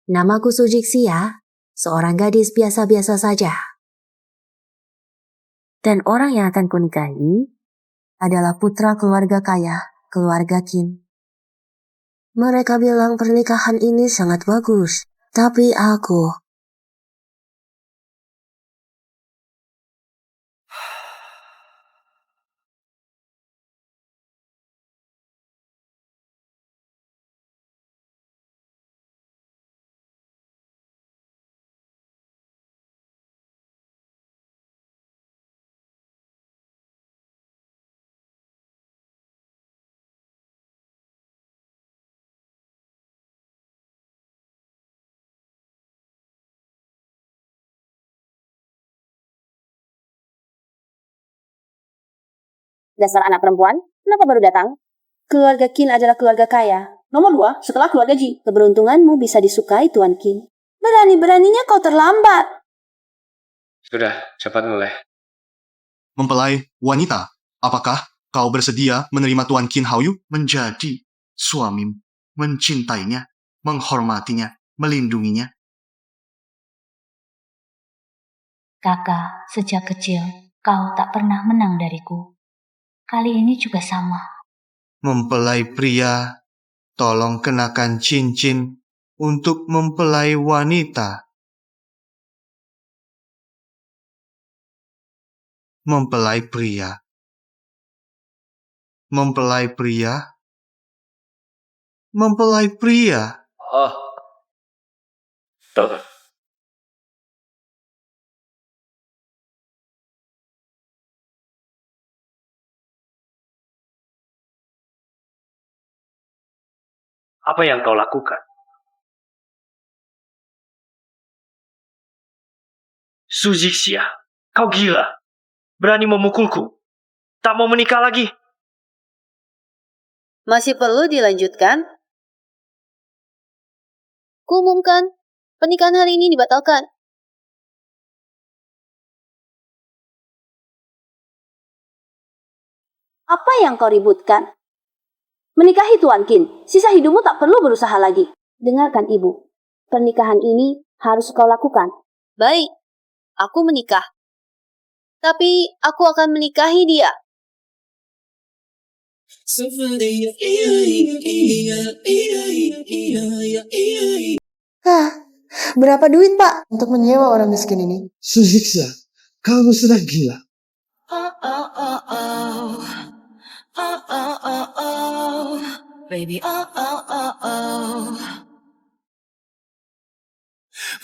Namaku Sujixia, seorang gadis biasa-biasa saja. Dan orang yang akan kunikahi adalah putra keluarga kaya, keluarga Qin. Mereka bilang pernikahan ini sangat bagus, tapi aku... Dasar anak perempuan, kenapa baru datang? Keluarga Qin adalah keluarga kaya. Nomor 2, setelah keluarga Ji. Keberuntunganmu bisa disukai Tuan Qin. Berani-beraninya kau terlambat. Sudah, cepat mulai. Mempelai wanita, apakah kau bersedia menerima Tuan Qin Haoyu menjadi suamimu, mencintainya, menghormatinya, melindunginya? Kakak, sejak kecil kau tak pernah menang dariku. Kali ini juga sama. Mempelai pria, tolong kenakan cincin untuk mempelai wanita. Mempelai pria. Mempelai pria. Mempelai pria. Oh. Tuh. Apa yang kau lakukan? Sujixia, kau gila. Berani memukulku. Tak mau menikah lagi. Masih perlu dilanjutkan? Kuumumkan, pernikahan hari ini dibatalkan. Apa yang kau ributkan? Menikahi Tuan Qin, sisa hidupmu tak perlu berusaha lagi. Dengarkan ibu, pernikahan ini harus kau lakukan. Baik, aku menikah. Tapi aku akan menikahi dia. Berapa duit, Pak, untuk menyewa orang miskin ini? Sujixia, kamu sudah gila. Baby,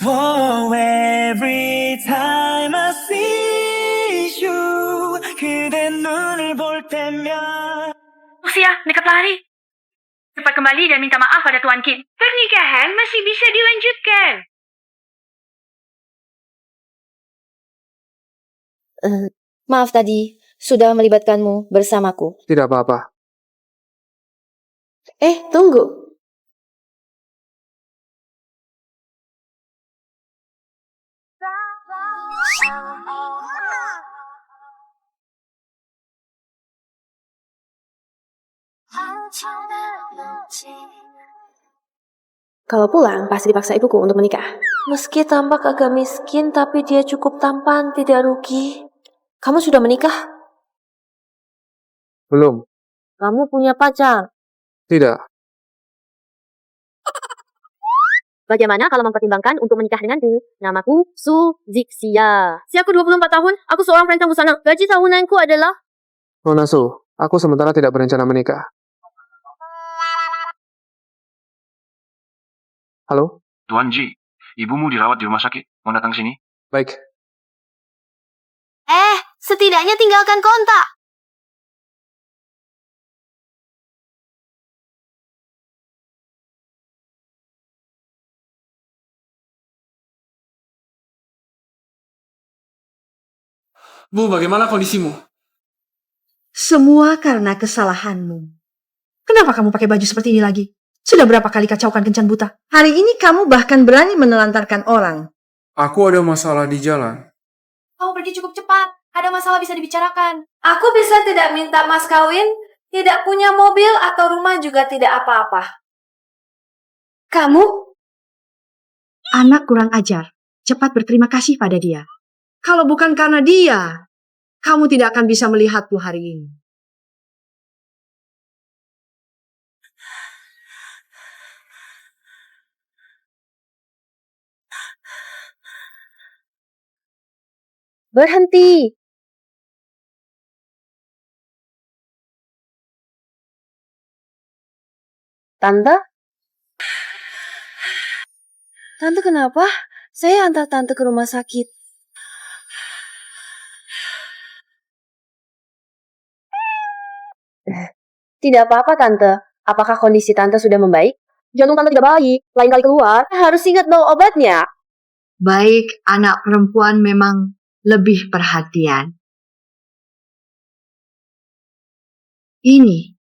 Whoa, every time I see you, 그대 눈을 볼 때면. Usia, dekat lari. Cepat kembali dan minta maaf pada Tuan Qin. Pernikahan masih bisa dilanjutkan. Maaf tadi, sudah melibatkanmu bersamaku. Tidak apa-apa. Tunggu. Kalau pulang, pasti dipaksa ibuku untuk menikah. Meski tampak agak miskin, tapi dia cukup tampan, tidak rugi. Kamu sudah menikah? Belum. Kamu punya pacar? Tidak. Bagaimana kalau mempertimbangkan untuk menikah denganku? Namaku Sujixia. Usiaku 24 tahun, aku seorang perancang busana. Gaji tahunanku adalah... Nona Su, aku sementara tidak berencana menikah. Halo? Tuan Ji, ibumu dirawat di rumah sakit. Mau datang sini? Baik. Setidaknya tinggalkan kontak. Bu, bagaimana kondisimu? Semua karena kesalahanmu. Kenapa kamu pakai baju seperti ini lagi? Sudah berapa kali kacaukan kencan buta? Hari ini kamu bahkan berani menelantarkan orang. Aku ada masalah di jalan. Kamu pergi cukup cepat. Ada masalah bisa dibicarakan. Aku bisa tidak minta mas kawin, tidak punya mobil atau rumah juga tidak apa-apa. Kamu? anak kurang ajar. Cepat berterima kasih pada dia. Kalau bukan karena dia, kamu tidak akan bisa melihatku hari ini. Berhenti. Tante? Tante kenapa? Saya antar tante ke rumah sakit. Tidak apa-apa, Tante. Apakah kondisi Tante sudah membaik? Jantung Tante tidak baik. Lain kali keluar, harus ingat bawa obatnya. Baik, anak perempuan memang lebih perhatian. Ini.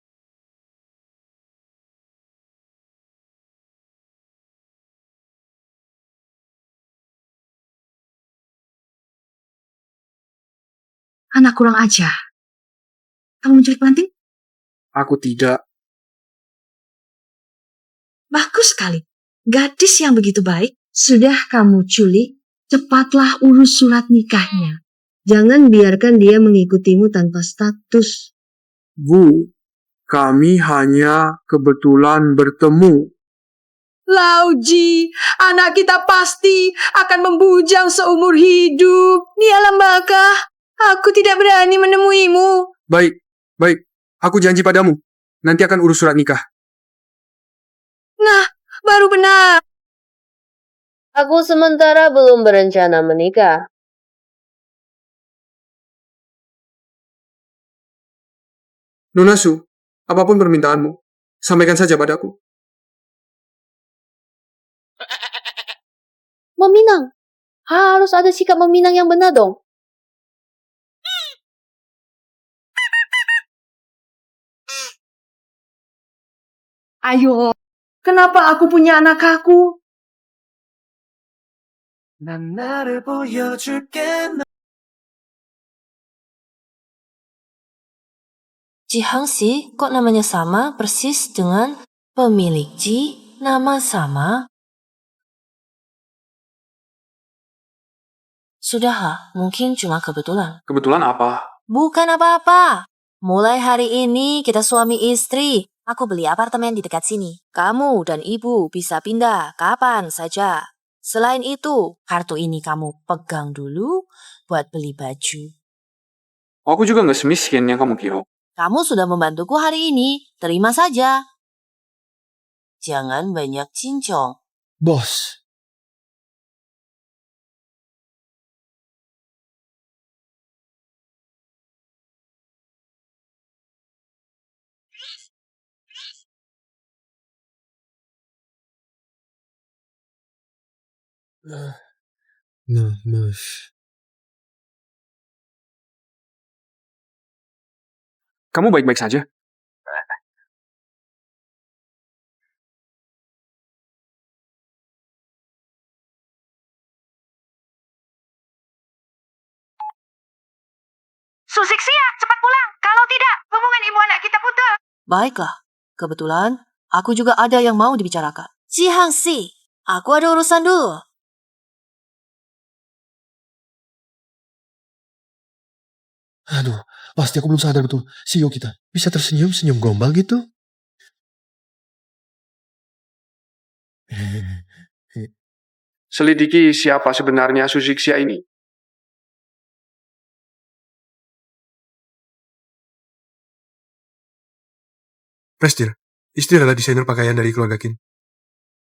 Anak kurang ajar. Kamu menculik pengantin? Aku tidak. Bagus sekali. Gadis yang begitu baik, sudah kamu culik, cepatlah urus surat nikahnya. Jangan biarkan dia mengikutimu tanpa status. Bu, kami hanya kebetulan bertemu. Lauji, anak kita pasti akan membujang seumur hidup. Dia lembagah. Aku tidak berani menemuimu. Baik. Aku janji padamu. Nanti akan urus surat nikah. Nah, baru benar. Aku sementara belum berencana menikah. Nona Su, apapun permintaanmu, sampaikan saja padaku. Meminang. Harus ada sikap meminang yang benar dong. Ayo, kenapa aku punya anak aku? 난 나를 보여줄게. Ji Hangxi, kok namanya sama persis dengan pemilik Ji, nama sama? Sudah, mungkin cuma kebetulan. Kebetulan apa? Bukan apa-apa. Mulai hari ini kita suami istri. Aku beli apartemen di dekat sini. Kamu dan ibu bisa pindah kapan saja. Selain itu, kartu ini kamu pegang dulu buat beli baju. Aku juga nggak semiskin yang kamu kira. Kamu sudah membantuku hari ini, terima saja. Jangan banyak cincong. Bos, Kamu baik-baik saja? Susiksia, cepat pulang. Kalau tidak, hubungan ibu anak kita putus. Baiklah, kebetulan aku juga ada yang mau dibicarakan. Ji Hangxi, aku ada urusan dulu. aduh, pasti aku belum sadar betul. CEO kita bisa tersenyum-senyum gombal gitu. Selidiki siapa sebenarnya Susiksia ini. Prestir, istri adalah desainer pakaian dari keluarga Kin.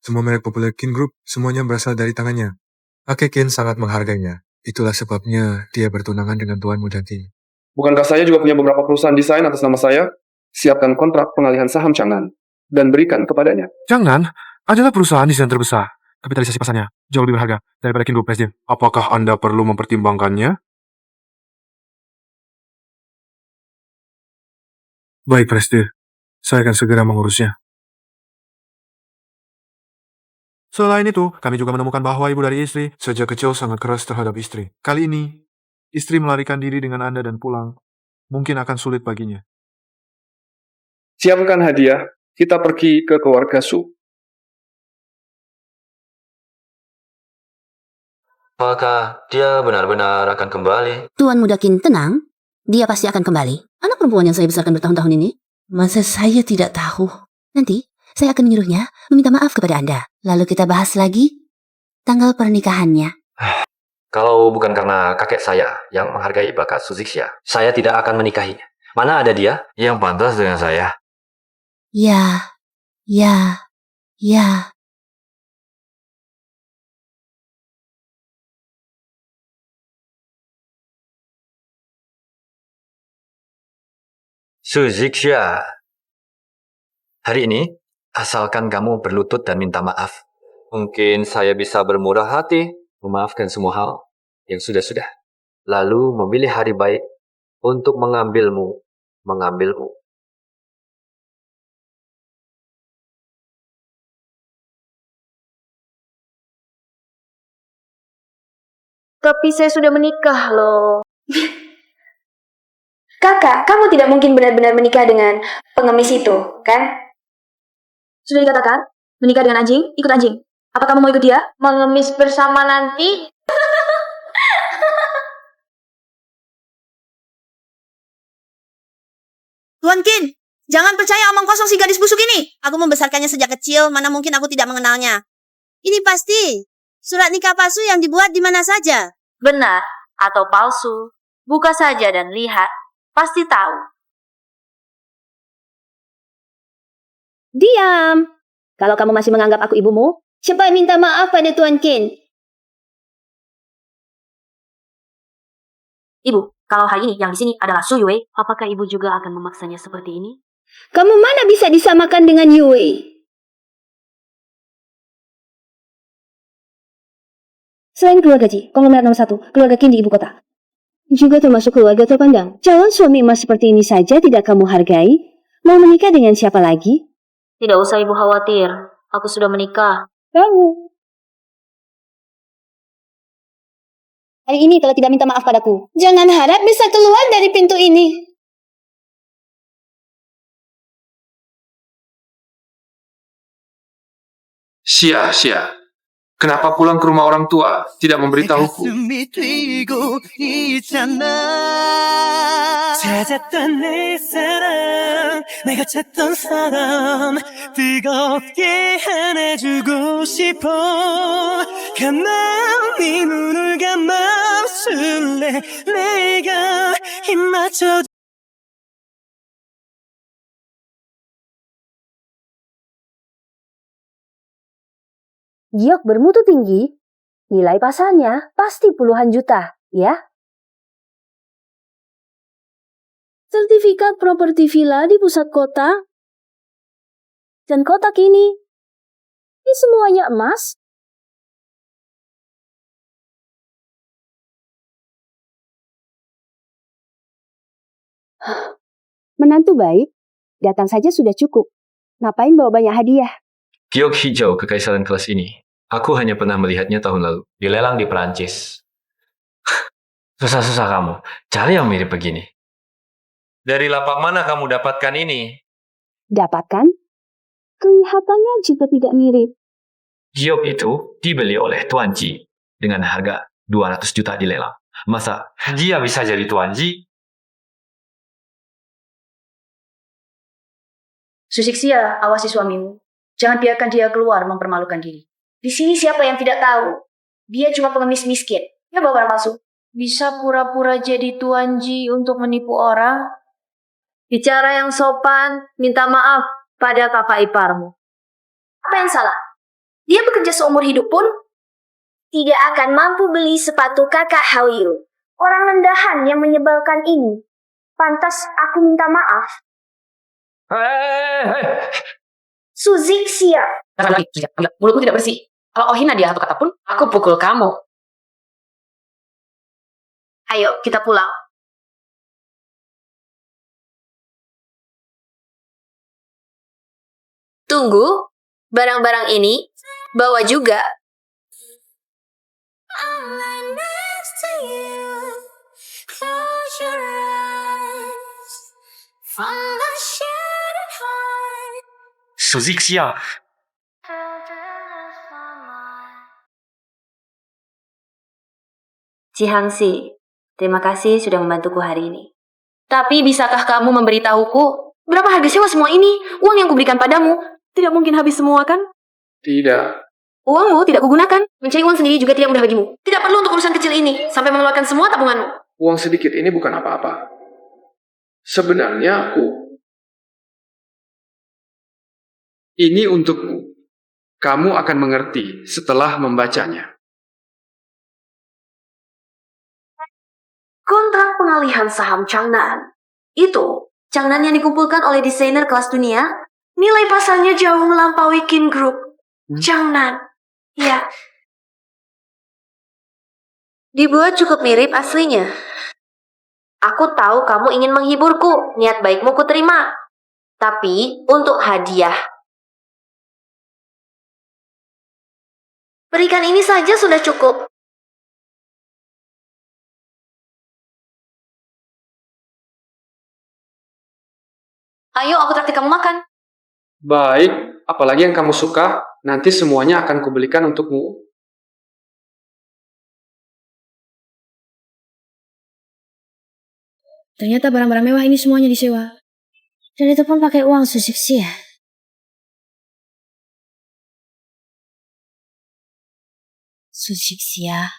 Semua merek populer Kin Group, semuanya berasal dari tangannya. Kakek Kin sangat menghargainya. Itulah sebabnya dia bertunangan dengan Tuan Muda Kin. Bukankah saya juga punya beberapa perusahaan desain atas nama saya? Siapkan kontrak pengalihan saham Chang'an dan berikan kepadanya. Chang'an adalah perusahaan desain terbesar. Kapitalisasi pasarnya jauh lebih berharga daripada Kin Group, Prestir. Apakah Anda perlu mempertimbangkannya? Baik, Prestir. Saya akan segera mengurusnya. Selain itu, kami juga menemukan bahwa ibu dari istri sejak kecil sangat keras terhadap istri. Kali ini, istri melarikan diri dengan Anda dan pulang. Mungkin akan sulit baginya. Siapkan hadiah, kita pergi ke keluarga Su. Apakah dia benar-benar akan kembali? Tuan Muda Qin, tenang. Dia pasti akan kembali. Anak perempuan yang saya besarkan bertahun-tahun ini. Masa saya tidak tahu? Nanti, saya akan menyuruhnya meminta maaf kepada Anda. Lalu kita bahas lagi tanggal pernikahannya. Kalau bukan karena kakek saya yang menghargai bakat Suziksya, saya tidak akan menikahinya. Mana ada dia yang pantas dengan saya? Ya. Suziksya, hari ini, asalkan kamu berlutut dan minta maaf, mungkin saya bisa bermurah hati, memaafkan semua hal yang sudah-sudah, lalu memilih hari baik untuk mengambilmu. Tapi saya sudah menikah loh. Kakak, kamu tidak mungkin benar-benar menikah dengan pengemis itu, kan? Sudah dikatakan, menikah dengan anjing, ikut anjing. Apa kamu mau ikut dia? Mengemis bersama nanti? Tuan Qin, jangan percaya omong kosong si gadis busuk ini. Aku membesarkannya sejak kecil, mana mungkin aku tidak mengenalnya. Ini pasti surat nikah palsu yang dibuat di mana saja. Benar atau palsu, buka saja dan lihat, pasti tahu. Diam. Kalau kamu masih menganggap aku ibumu, cepat minta maaf pada Tuan Qin. Ibu, kalau hari ini yang di sini adalah Su Yue, apakah ibu juga akan memaksanya seperti ini? Kamu mana bisa disamakan dengan Yue? Selain keluarga Ji, konglomerat nomor 1, keluarga Qin di ibu kota. Juga termasuk keluarga terpandang. Calon suami emas seperti ini saja tidak kamu hargai? Mau menikah dengan siapa lagi? Tidak usah ibu khawatir, aku sudah menikah. Kamu. Hari ini kalau tidak minta maaf padaku, jangan harap bisa keluar dari pintu ini. Sia-sia. Kenapa pulang ke rumah orang tua tidak memberitahuku? 찾았던 내 사랑 내가 찾던 사람 뜨겁게 안아주고 싶어 가만히 눈을 감아줄래 내가 힘 맞춰 Giok bermutu tinggi, nilai pasalnya pasti puluhan juta, ya? Sertifikat properti villa di pusat kota. Dan kotak ini semuanya emas. Menantu baik, datang saja sudah cukup. Ngapain bawa banyak hadiah? Giok hijau kekaisaran kelas ini. Aku hanya pernah melihatnya tahun lalu. Dilelang di Perancis. Susah-susah kamu. Cari yang mirip begini. Dari lapak mana kamu dapatkan ini? Dapatkan? Kelihatannya juga tidak mirip. Giok itu dibeli oleh Tuan Ji dengan harga 200 juta dilelang. Masa dia bisa jadi Tuan Ji? Suziksya, awasi suamimu. Jangan biarkan dia keluar mempermalukan diri. Di sini siapa yang tidak tahu? Dia cuma pengemis miskin. Dia bawa barang palsu. Bisa pura-pura jadi Tuan Ji untuk menipu orang? Bicara yang sopan, minta maaf pada kakak iparmu. Apa yang salah? Dia bekerja seumur hidup pun tidak akan mampu beli sepatu kakak Hauyu. Orang rendahan yang menyebalkan ini. Pantas aku minta maaf. Suziksya. Mulutmu tidak bersih. Kalau Ohina dia satu kata pun, aku pukul kamu. Ayo, kita pulang. Tunggu, barang-barang ini bawa juga. Suziksya. Jihangsi, terima kasih sudah membantuku hari ini. Tapi bisakah kamu memberitahuku berapa harga sewa semua ini? Uang yang kuberikan padamu tidak mungkin habis semua kan? Tidak. Uangmu tidak kugunakan. Mencari uang sendiri juga tidak mudah bagimu. Tidak perlu untuk urusan kecil ini sampai mengeluarkan semua tabunganmu. Uang sedikit ini bukan apa-apa. Sebenarnya ini untukmu. Kamu akan mengerti setelah membacanya. Kontrak pengalihan saham Changnan. Itu Changnan yang dikumpulkan oleh desainer kelas dunia. Nilai pasarnya jauh melampaui Kin Group. Changnan. Ya. Dibuat cukup mirip aslinya. Aku tahu kamu ingin menghiburku. Niat baikmu kuterima. Tapi untuk hadiah. Berikan ini saja sudah cukup. Ayo, aku traktir kamu makan. Baik, apalagi yang kamu suka, nanti semuanya akan kubelikan untukmu. Ternyata barang-barang mewah ini semuanya disewa. Dan itu pun pakai uang Susixia. Susixia,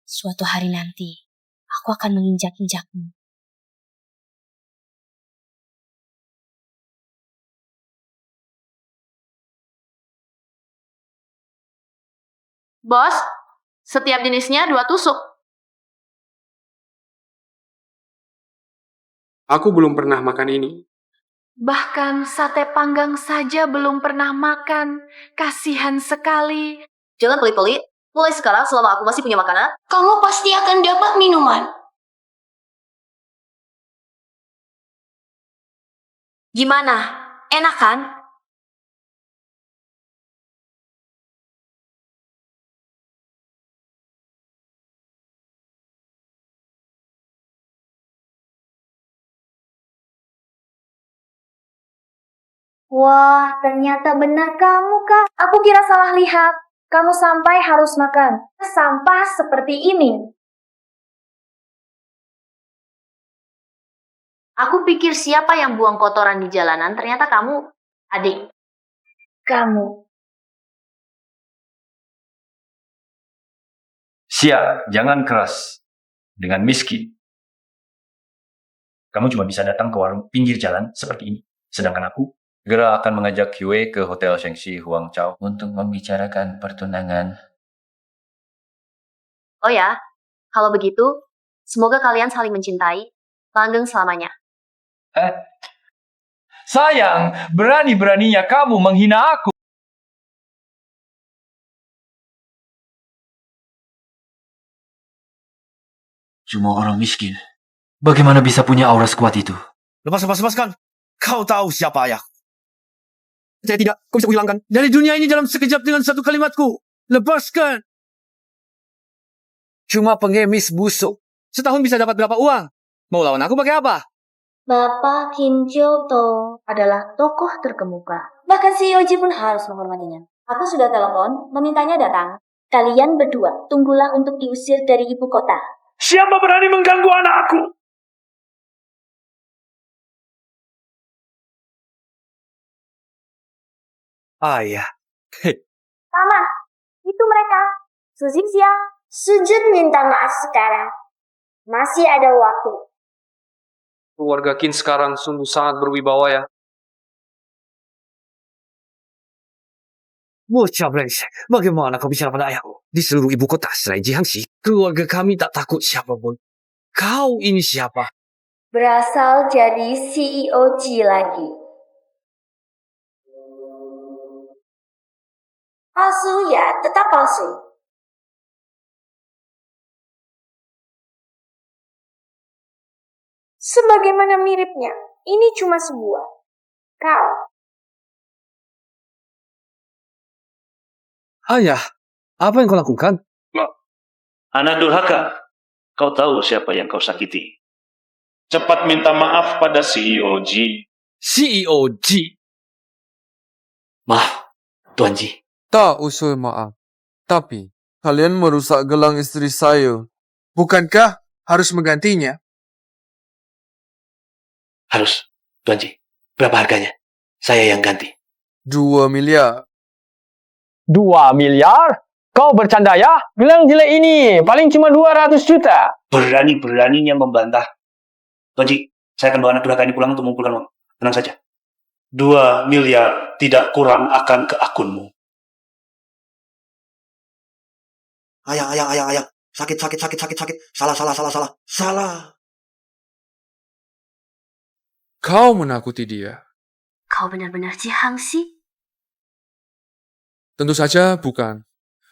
suatu hari nanti, aku akan menginjak-injakmu. Bos, setiap jenisnya 2 tusuk. Aku belum pernah makan ini. Bahkan sate panggang saja belum pernah makan. Kasihan sekali. Jangan pelit-pelit. Mulai sekarang selama aku masih punya makanan, Kamu pasti akan dapat minuman. gimana? Enak kan? Wah, ternyata benar kamu, Kak. Aku kira salah lihat. Kamu sampai harus makan sampah seperti ini. Aku pikir siapa yang buang kotoran di jalanan, ternyata kamu, adik. Kamu. Sia, jangan keras. Dengan miskin. Kamu cuma bisa datang ke warung pinggir jalan seperti ini. Sedangkan aku Segera akan mengajak Yue ke Hotel Shengxi Huangzhou untuk membicarakan pertunangan. Oh ya, kalau begitu, semoga kalian saling mencintai, langgeng selamanya. sayang, berani-beraninya kamu menghina aku. Cuma orang miskin. Bagaimana bisa punya aura sekuat itu? Lepaskan. Kau tahu siapa ayah? Saya tidak, kau bisa kuhilangkan dari dunia ini dalam sekejap dengan satu kalimatku. Lepaskan. Cuma pengemis busuk. Setahun bisa dapat berapa uang? Mau lawan aku pakai apa? Bapak Kim Kyoto adalah tokoh terkemuka. Bahkan CEO Ji pun harus menghormatinya. Aku sudah telepon, memintanya datang. Kalian berdua, tunggulah untuk diusir dari ibu kota. Siapa berani mengganggu anakku? Ayah. Mama, itu mereka. Susixia, Sujun minta maaf sekarang. Masih ada waktu. Keluarga Qin sekarang sungguh sangat berwibawa ya. Bocah brengsek, bagaimana kau bicara pada ayahku? Di seluruh ibu kota selain Jihangxi, keluarga kami tak takut siapapun. Kau ini siapa? Berasal jadi CEO Ji lagi. Palsu ya, tetap palsu. Sebagaimana miripnya, ini cuma sebuah. Kau. Ayah, apa yang kau lakukan? Anak durhaka, kau tahu siapa yang kau sakiti. Cepat minta maaf pada CEO Ji. CEO Ji? Maaf, Tuan Ji. Tak usul maaf. Tapi, kalian merusak gelang istri saya. Bukankah harus menggantinya? Harus, Tuanji. Berapa harganya? Saya yang ganti. 2 miliar. 2 miliar? Kau bercanda ya? Bilang jelek ini, paling cuma 200 juta. Berani-beraninya membantah. Tuanji, saya akan bawa anak durhaka ini pulang untuk mengumpulkan uang. Tenang saja. 2 miliar tidak kurang akan ke akunmu. Ayang. Sakit. Salah. Kau menakuti dia. Kau benar-benar Hangxi? Tentu saja bukan.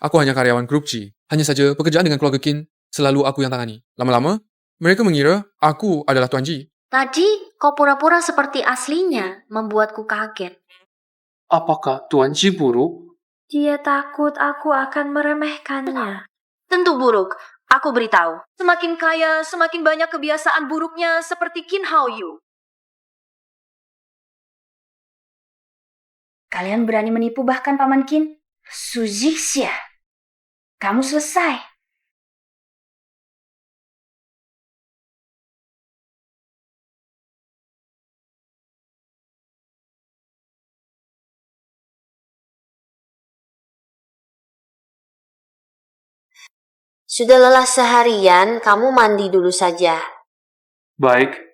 Aku hanya karyawan grup G. Hanya saja pekerjaan dengan keluarga Qin selalu aku yang tangani. Lama-lama, mereka mengira aku adalah Tuan Ji. Tadi kau pura-pura seperti aslinya, membuatku kaget. Apakah Tuan Ji buruk? Dia takut aku akan meremehkannya. Tentu buruk. Aku beritahu. Semakin kaya, semakin banyak kebiasaan buruknya seperti Qin Haoyu. Kalian berani menipu bahkan Paman Qin? Su Zixia. Kamu selesai. Sudah lelah seharian, kamu mandi dulu saja. Baik.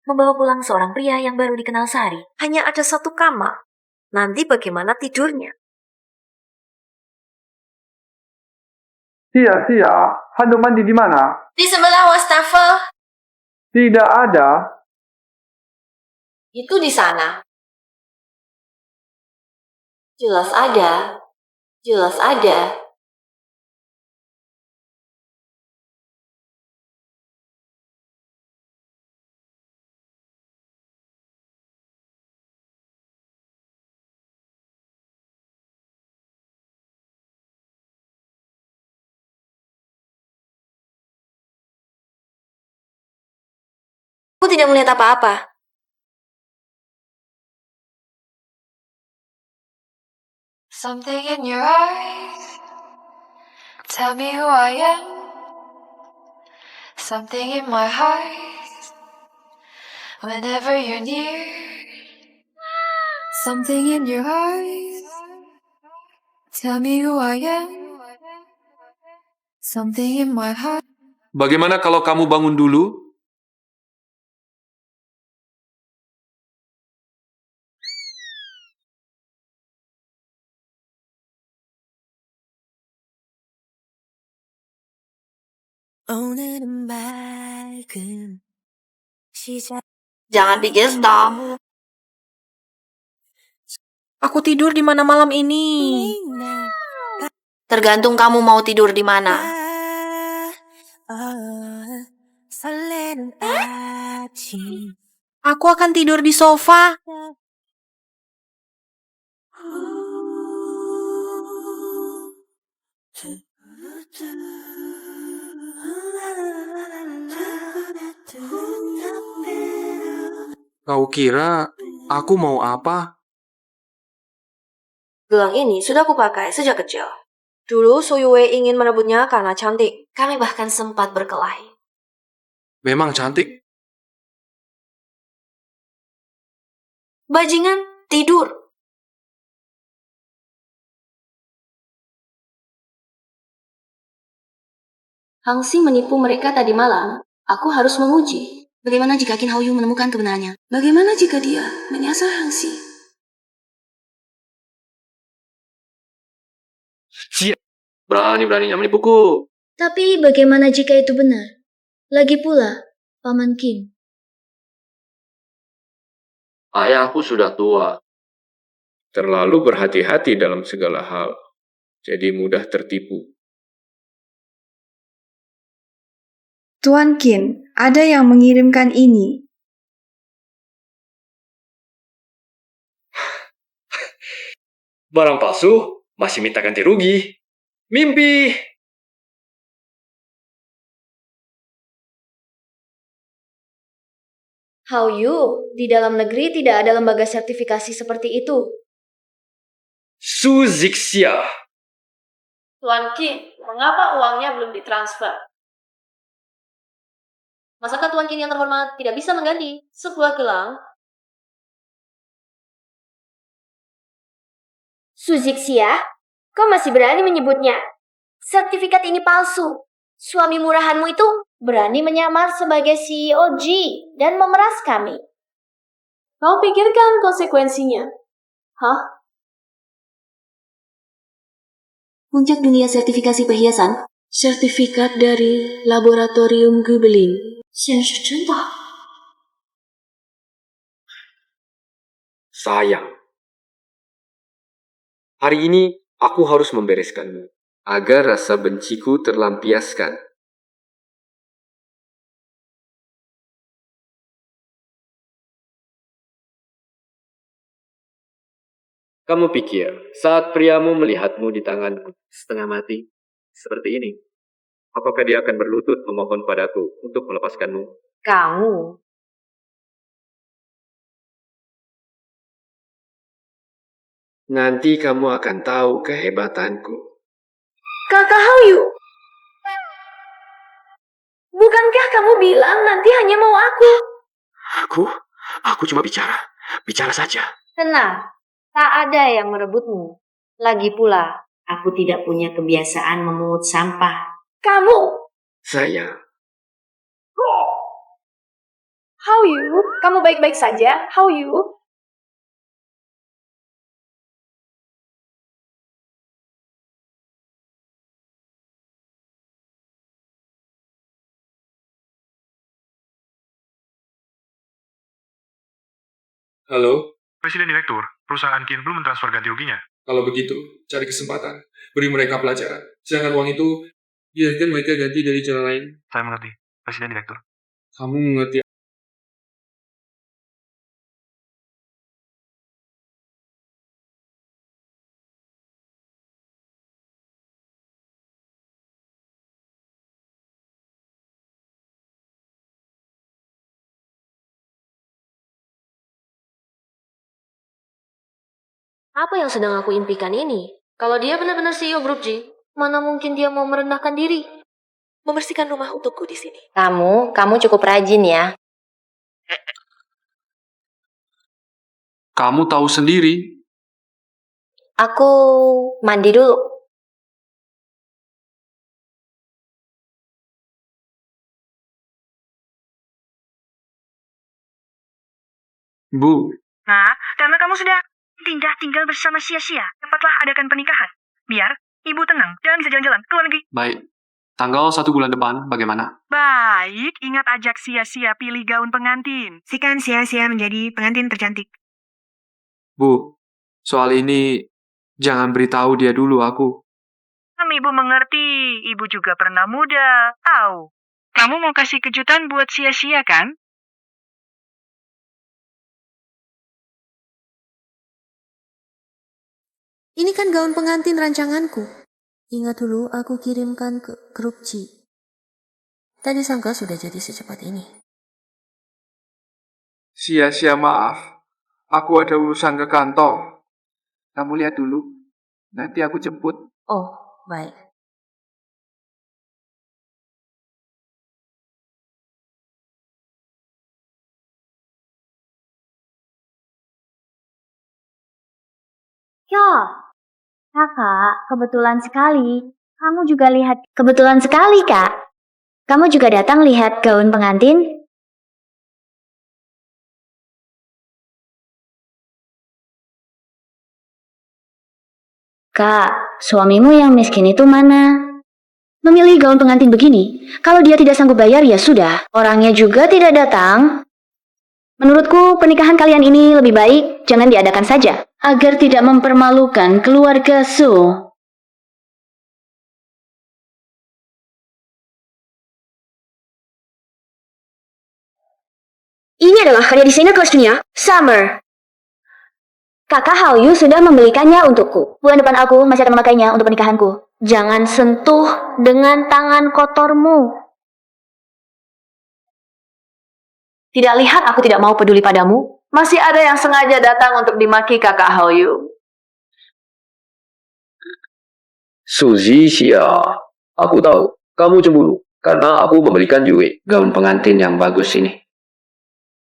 Membawa pulang seorang pria yang baru dikenal sehari. Hanya ada satu kamar. Nanti bagaimana tidurnya? Sia, handuk mandi di mana? Di sebelah wastafel. Tidak ada. Itu di sana. Jelas ada. Aku tidak melihat apa-apa. Something in your eyes, tell me who I am. Something in my heart, whenever you're near. Something in your eyes, tell me who I am. Something in my heart. Bagaimana kalau kamu bangun dulu? Jangan pikir dong. Aku tidur di mana malam ini? Tergantung kamu mau tidur di mana. Aku akan tidur di sofa. Kau kira aku mau apa? Gelang ini sudah aku pakai sejak kecil. Dulu Suyue ingin merebutnya karena cantik. Kami bahkan sempat berkelahi. Memang cantik. Bajingan, tidur. Hangxi menipu mereka tadi malam. Aku harus menguji. Bagaimana jika Qin Haoyu menemukan kebenarannya? Bagaimana jika dia menyasar Hangxi? Berani-beraninya menipuku. Tapi bagaimana jika itu benar? Lagi pula, Paman Qin. Ayahku sudah tua. Terlalu berhati-hati dalam segala hal. Jadi mudah tertipu. Tuan Qin, ada yang mengirimkan ini. Barang palsu, masih minta ganti rugi. Mimpi! How you? Di dalam negeri tidak ada lembaga sertifikasi seperti itu. Su Zixia. Tuan Qin, mengapa uangnya belum ditransfer? Masakah Tuan Qin yang terhormat tidak bisa mengganti sebuah gelang? Suzixia, kau masih berani menyebutnya? Sertifikat ini palsu. Suami murahanmu itu berani menyamar sebagai CEO G dan memeras kami. Kau pikirkan konsekuensinya. Hah? Puncak dunia sertifikasi perhiasan, sertifikat dari Laboratorium Gubelin. Sayang. Hari ini aku harus membereskanmu agar rasa benciku terlampiaskan. Kamu pikir saat priamu melihatmu di tanganku setengah mati seperti ini, apakah dia akan berlutut memohon padaku untuk melepaskanmu? Kamu. Nanti kamu akan tahu kehebatanku. Kakak Hauyu, bukankah kamu bilang nanti hanya mau aku? Aku cuma bicara saja. Tenang, tak ada yang merebutmu. Lagi pula, aku tidak punya kebiasaan memungut sampah. Kamu, Saya. Hauyu, kamu baik-baik saja, Hauyu? Halo? Presiden Direktur, perusahaan Kin belum mentransfer ganti ruginya. Kalau begitu, cari kesempatan. Beri mereka pelajaran. Sedangkan uang itu, biarkan mereka ganti dari cara lain. Saya mengerti, Presiden Direktur. Kamu mengerti. Apa yang sedang aku impikan ini? Kalau dia benar-benar CEO Grup G, mana mungkin dia mau merendahkan diri? Membersihkan rumah untukku di sini. Kamu cukup rajin ya. Kamu tahu sendiri. Aku mandi dulu. Bu, Nah, karena kamu sudah tinggal bersama sia-sia, cepatlah adakan pernikahan. Biar ibu tenang dan bisa jalan-jalan ke luar negeri. baik. Tanggal 1 bulan depan, bagaimana? Baik, ingat ajak sia-sia pilih gaun pengantin. Sikan sia-sia menjadi pengantin tercantik. Bu, soal ini jangan beritahu dia dulu aku. Ibu mengerti, ibu juga pernah muda. Tahu. Kamu mau kasih kejutan buat sia-sia kan? Ini kan gaun pengantin rancanganku. Ingat dulu aku kirimkan ke grup G. Tadi sangka sudah jadi secepat ini. Sia-sia maaf. Aku ada urusan ke kantor. Kamu lihat dulu. Nanti aku jemput. Oh, baik. Ya, kakak, kebetulan sekali. Kebetulan sekali, Kak. Kamu juga datang lihat gaun pengantin? Kak, suamimu yang miskin itu mana? Memilih gaun pengantin begini, kalau dia tidak sanggup bayar ya sudah, orangnya juga tidak datang. Menurutku pernikahan kalian ini lebih baik jangan diadakan saja, agar tidak mempermalukan keluarga Su. Ini adalah karya desainer kelas dunia, Summer. Kakak Hauyu sudah membelikannya untukku. Bulan depan aku masih akan memakainya untuk pernikahanku. Jangan sentuh dengan tangan kotormu. Tidak lihat aku tidak mau peduli padamu? Masih ada yang sengaja datang untuk dimaki kakak Hao-yu. Suzy Xia, aku tahu kamu cemburu karena aku memberikan Yue gaun pengantin yang bagus ini.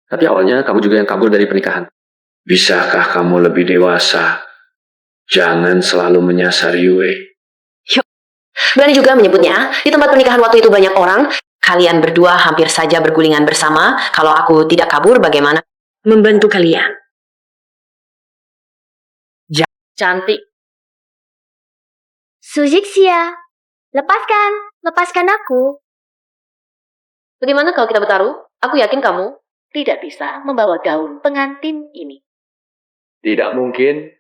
Tapi awalnya kamu juga yang kabur dari pernikahan. Bisakah kamu lebih dewasa? Jangan selalu menyasar Yue. Berani juga menyebutnya. Di tempat pernikahan waktu itu banyak orang. Kalian berdua hampir saja bergulingan bersama. Kalau aku tidak kabur, bagaimana? Membantu kalian. Cantik. Sujixia, lepaskan aku. Bagaimana kalau kita bertaruh? Aku yakin kamu tidak bisa membawa gaun pengantin ini. Tidak mungkin.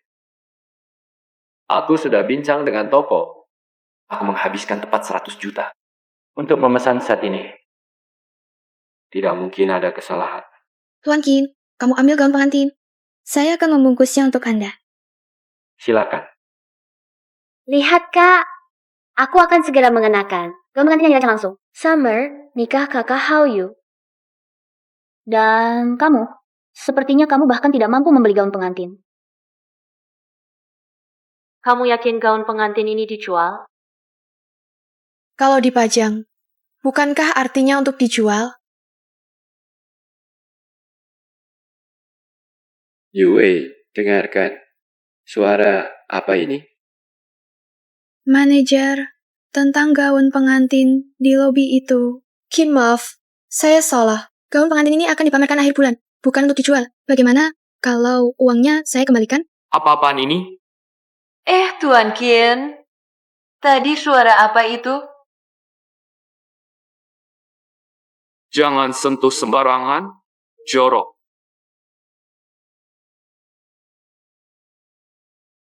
Aku sudah bincang dengan toko. Aku menghabiskan tepat 100 juta untuk memesan set ini. Tidak mungkin ada kesalahan. Tuan Qin, kamu ambil gaun pengantin. Saya akan membungkusnya untuk Anda. Silakan. Lihat kak, aku akan segera mengenakan. Gaun pengantinnya datang langsung. Summer, nikah kakak Hao-yu. Dan kamu, sepertinya kamu bahkan tidak mampu membeli gaun pengantin. Kamu yakin gaun pengantin ini dijual? Kalau dipajang, bukankah artinya untuk dijual? Yue, dengarkan. Suara apa ini? Manajer, tentang gaun pengantin di lobi itu. Qin, maaf, saya salah. Gaun pengantin ini akan dipamerkan akhir bulan, bukan untuk dijual. Bagaimana kalau uangnya saya kembalikan? Apa-apaan ini? Tuan Qin. Tadi suara apa itu? Jangan sentuh sembarangan, jorok.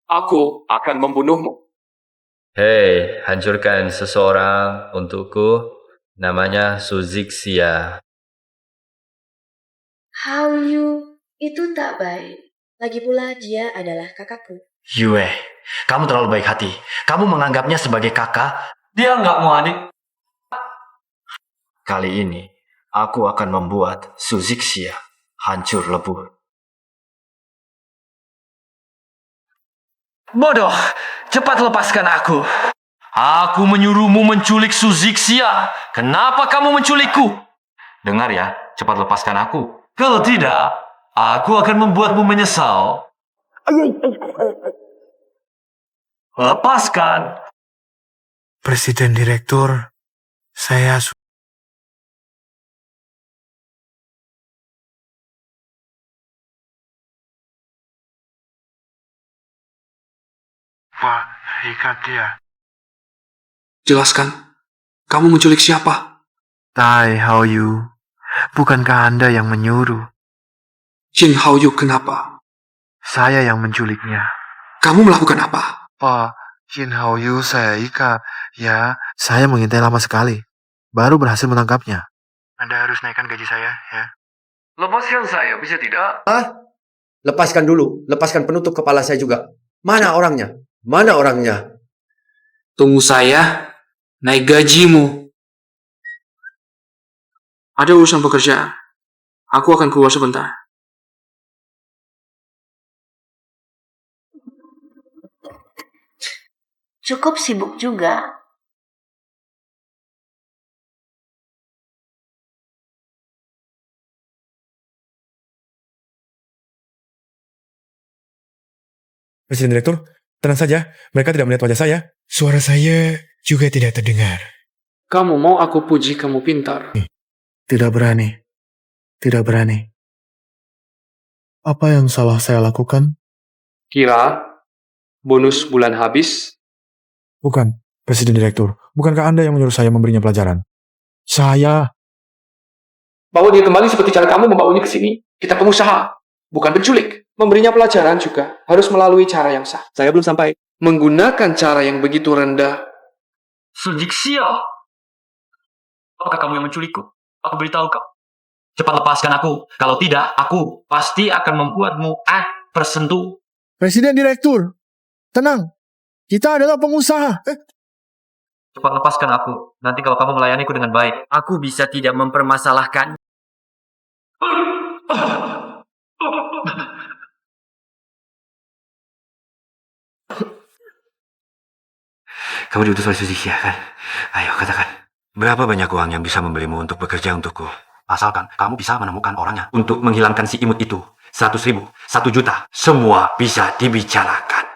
Aku akan membunuhmu. Hei, hancurkan seseorang untukku. Namanya Suzixia. Hao-yu, itu tak baik. Lagi pula dia adalah kakakku. Yue, kamu terlalu baik hati. Kamu menganggapnya sebagai kakak. Dia nggak mau adik. Kali ini, aku akan membuat Suzixia hancur lebur. Bodoh, cepat lepaskan aku. Aku menyuruhmu menculik Suzixia. Kenapa kamu menculikku? Dengar ya, cepat lepaskan aku. Kalau tidak, aku akan membuatmu menyesal. Lepaskan. Presiden Direktur, saya Pak, ikat dia. Jelaskan, kamu menculik siapa? Tai Hao-yu, bukankah Anda yang menyuruh? Jin Hao-yu kenapa? Saya yang menculiknya. Kamu melakukan apa? Pak, Jin Hao-yu saya ikat. Ya, saya mengintai lama sekali. Baru berhasil menangkapnya. Anda harus naikkan gaji saya, ya. Lepaskan saya, bisa tidak? Lepaskan dulu, lepaskan penutup kepala saya juga. Mana orangnya? Mana orangnya? Tunggu saya, naik gajimu. Ada urusan pekerjaan. Aku akan keluar sebentar. Cukup sibuk juga. Presiden Direktur, tenang saja. Mereka tidak melihat wajah saya. Suara saya juga tidak terdengar. Kamu mau aku puji kamu pintar? Tidak berani. Tidak berani. Apa yang salah saya lakukan? Kira bonus bulan habis? Bukan, Presiden Direktur. Bukankah Anda yang menyuruh saya memberinya pelajaran? Saya. Bawa dia kembali seperti cara kamu membawanya ke sini. Kita pengusaha, bukan penculik. Memberinya pelajaran juga harus melalui cara yang sah. Saya belum sampai. Menggunakan cara yang begitu rendah. Suzixia. Apakah kamu yang menculikku? Aku beritahu kau. Cepat lepaskan aku. Kalau tidak, aku pasti akan membuatmu tersentuh. Presiden Direktur, tenang. Kita adalah pengusaha. Cepat lepaskan aku. Nanti kalau kamu melayaniku dengan baik, aku bisa tidak mempermasalahkan. Kamu diutus oleh Suzy Xia, kan? Ayo, katakan. Berapa banyak uang yang bisa membelimu untuk bekerja untukku? Asalkan kamu bisa menemukan orangnya. Untuk menghilangkan si imut itu. 100.000, 1 juta. Semua bisa dibicarakan.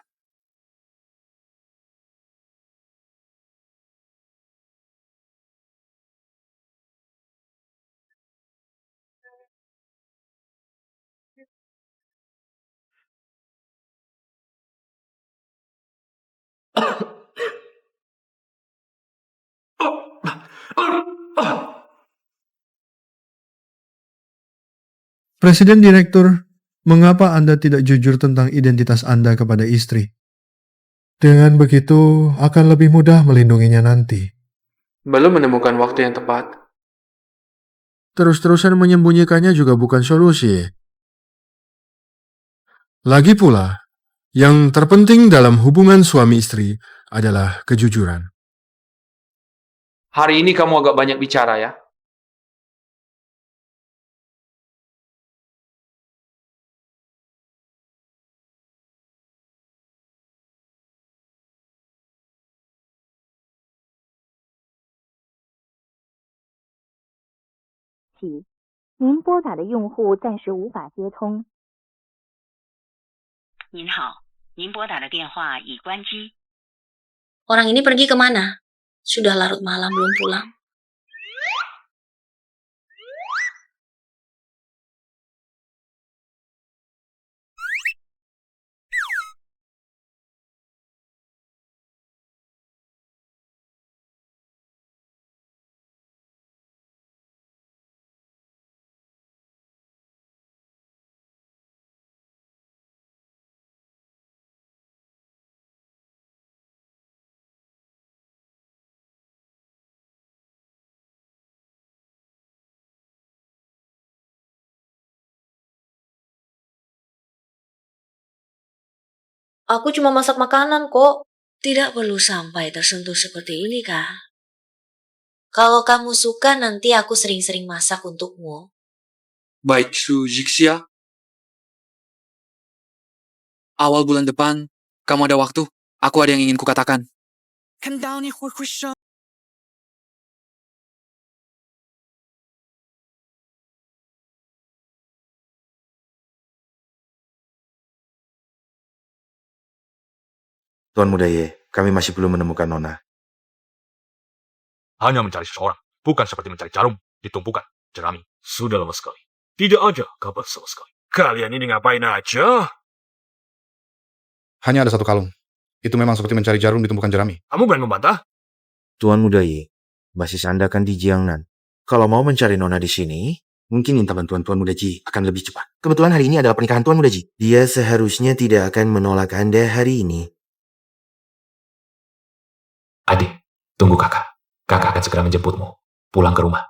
Presiden Direktur, mengapa Anda tidak jujur tentang identitas Anda kepada istri? Dengan begitu, akan lebih mudah melindunginya nanti. Belum menemukan waktu yang tepat. Terus-terusan menyembunyikannya juga bukan solusi. Lagi pula, yang terpenting dalam hubungan suami istri adalah kejujuran. Hari ini kamu agak banyak bicara ya.起，您拨打的用户暂时无法接通。您好，您拨打的电话已关机。 Orang ini pergi kemana? Sudah larut malam belum pulang. Aku cuma masak makanan kok. Tidak perlu sampai tersentuh seperti ini, Kak. Kalau kamu suka, nanti aku sering-sering masak untukmu. Baik, Suzy Xia. Awal bulan depan, kamu ada waktu? Aku ada yang ingin kukatakan. Tuan Muda Ye, kami masih belum menemukan Nona. Hanya mencari seseorang, bukan seperti mencari jarum di tumpukan jerami. Sudah lama sekali. Tidak ada kabar sama sekali. Kalian ini ngapain aja? Hanya ada 1 kalung. Itu memang seperti mencari jarum di tumpukan jerami. Kamu berani membantah? Tuan Muda Ye, basis Anda kan di Jiangnan. Kalau mau mencari Nona di sini, mungkin minta bantuan Tuan Muda Ji akan lebih cepat. Kebetulan hari ini adalah pernikahan Tuan Muda Ji. Dia seharusnya tidak akan menolak Anda hari ini. Adik, tunggu kakak. Kakak akan segera menjemputmu. Pulang ke rumah.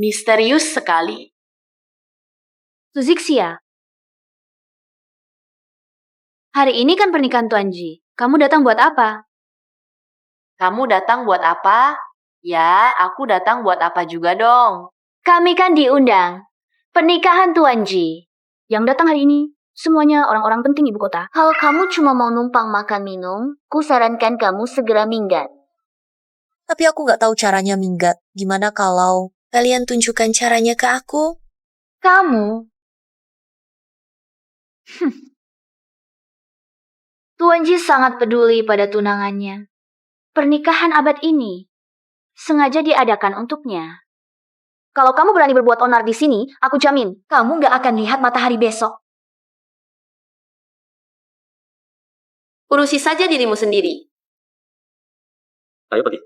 Misterius sekali. Suzy Xia. Hari ini kan pernikahan Tuan Ji. Kamu datang buat apa? Kamu datang buat apa? Ya, aku datang buat apa juga dong. Kami kan diundang. Pernikahan Tuan Ji. Yang datang hari ini semuanya orang-orang penting ibu kota. Kalau kamu cuma mau numpang makan minum, ku sarankan kamu segera minggat. Tapi aku nggak tahu caranya minggat. Gimana kalau kalian tunjukkan caranya ke aku? Kamu? Tuan Ji sangat peduli pada tunangannya. Pernikahan abad ini sengaja diadakan untuknya. Kalau kamu berani berbuat onar di sini, aku jamin kamu nggak akan lihat matahari besok. Urusi saja dirimu sendiri. Ayo pergi.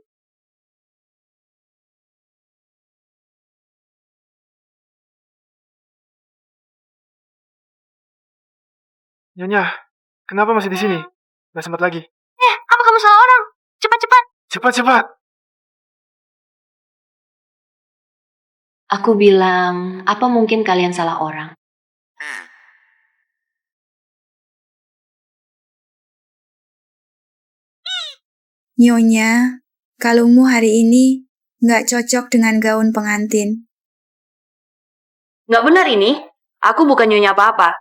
Nyonya, kenapa masih di sini? Nggak sempat lagi. Apa kamu salah orang? Cepat-cepat. Cepat-cepat. Aku bilang, apa mungkin kalian salah orang? Nyonya, kalungmu hari ini nggak cocok dengan gaun pengantin. Nggak benar ini. Aku bukan nyonya apa-apa.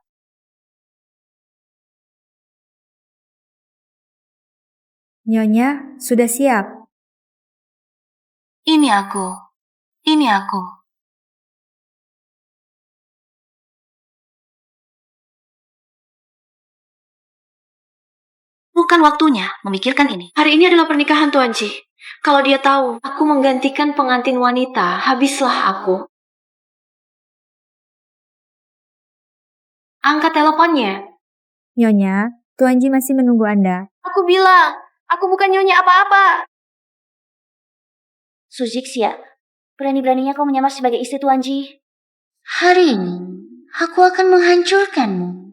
Nyonya, sudah siap. Ini aku. Ini aku. Bukan waktunya memikirkan ini. Hari ini adalah pernikahan Tuan Ji. Kalau dia tahu aku menggantikan pengantin wanita, habislah aku. Angkat teleponnya. Nyonya, Tuan Ji masih menunggu Anda. Aku bilang, aku bukan nyonya apa-apa. Suzixia, berani-beraninya kau menyamar sebagai istri Tuan Ji. Hari ini, aku akan menghancurkanmu.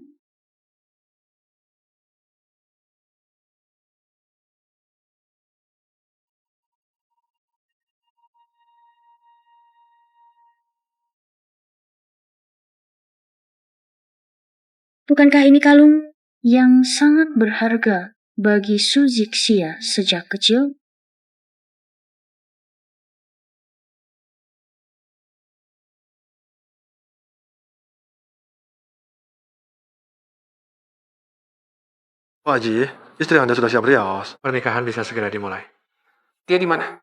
Bukankah ini kalung yang sangat berharga bagi Suzixia sejak kecil? Pak Haji, istri Anda sudah siap rias. Pernikahan bisa segera dimulai. Dia di mana?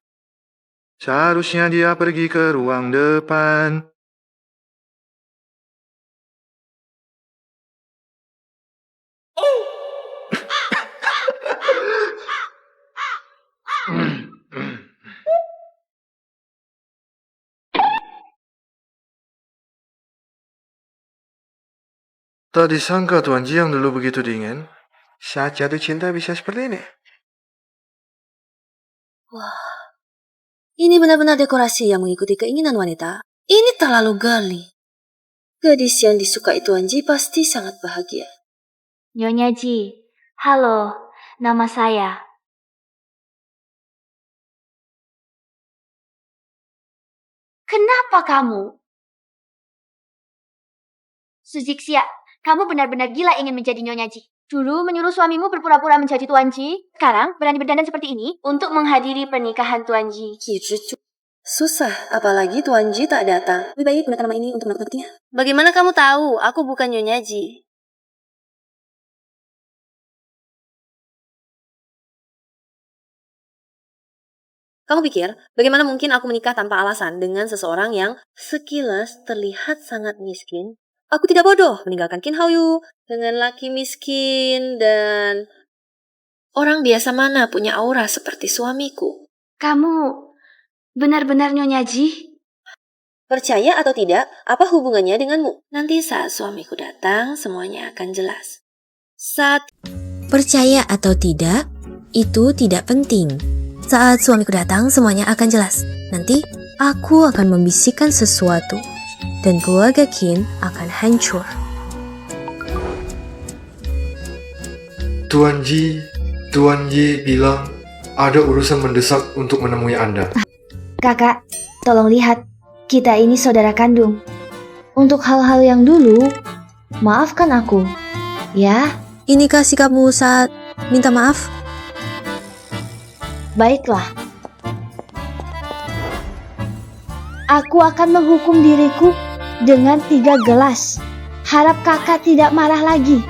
Seharusnya dia pergi ke ruang depan. Tak disangka Tuan Ji yang dulu begitu dingin, saat jatuh cinta bisa seperti ini. Wah, ini benar-benar dekorasi yang mengikuti keinginan wanita. Ini terlalu girly. Gadis yang disukai Tuan Ji pasti sangat bahagia. Nyonya Ji, halo, nama saya. Kenapa kamu? Suzixia, kamu benar-benar gila ingin menjadi Nyonya Ji. Dulu menyuruh suamimu berpura-pura menjadi Tuan Ji. Sekarang berani berdandan seperti ini untuk menghadiri pernikahan Tuan Ji. Susah, apalagi Tuan Ji tak datang. Lebih baik gunakan nama ini untuk menakut-nakutinya. Bagaimana kamu tahu aku bukan Nyonya Ji? Kamu pikir, bagaimana mungkin aku menikah tanpa alasan dengan seseorang yang sekilas terlihat sangat miskin? Aku tidak bodoh meninggalkan Qin Haoyu dengan laki miskin dan orang biasa mana punya aura seperti suamiku. Kamu benar-benar Nyonya Ji? Percaya atau tidak, apa hubungannya denganmu? Nanti saat suamiku datang, semuanya akan jelas. Percaya atau tidak, itu tidak penting. Saat suamiku datang, semuanya akan jelas. Nanti, aku akan membisikkan sesuatu. Dan keluarga Qin akan hancur. Tuan Ji bilang ada urusan mendesak untuk menemui Anda. Kakak, tolong lihat. Kita ini saudara kandung. Untuk hal-hal yang dulu, maafkan aku. Ya? Inikah sikapmu saat minta maaf? Baiklah. Aku akan menghukum diriku dengan 3 gelas. Harap kakak tidak marah lagi.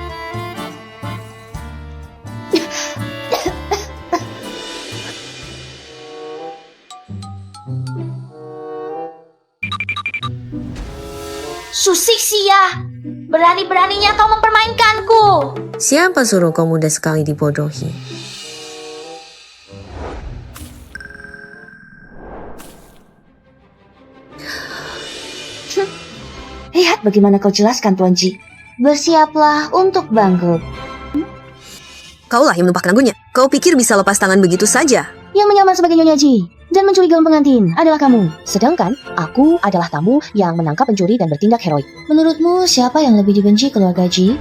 Suzixia, berani-beraninya kau mempermainkanku. Siapa suruh kau mudah sekali dibodohi? Lihat bagaimana kau jelaskan, Tuan Ji. Bersiaplah untuk bangkrut. Kaulah yang menumpahkan anggunnya. Kau pikir bisa lepas tangan begitu saja? Yang menyamar sebagai Nyonya Ji dan mencuri gaun pengantin adalah kamu. Sedangkan aku adalah tamu yang menangkap pencuri dan bertindak heroik. Menurutmu siapa yang lebih dibenci keluarga Ji?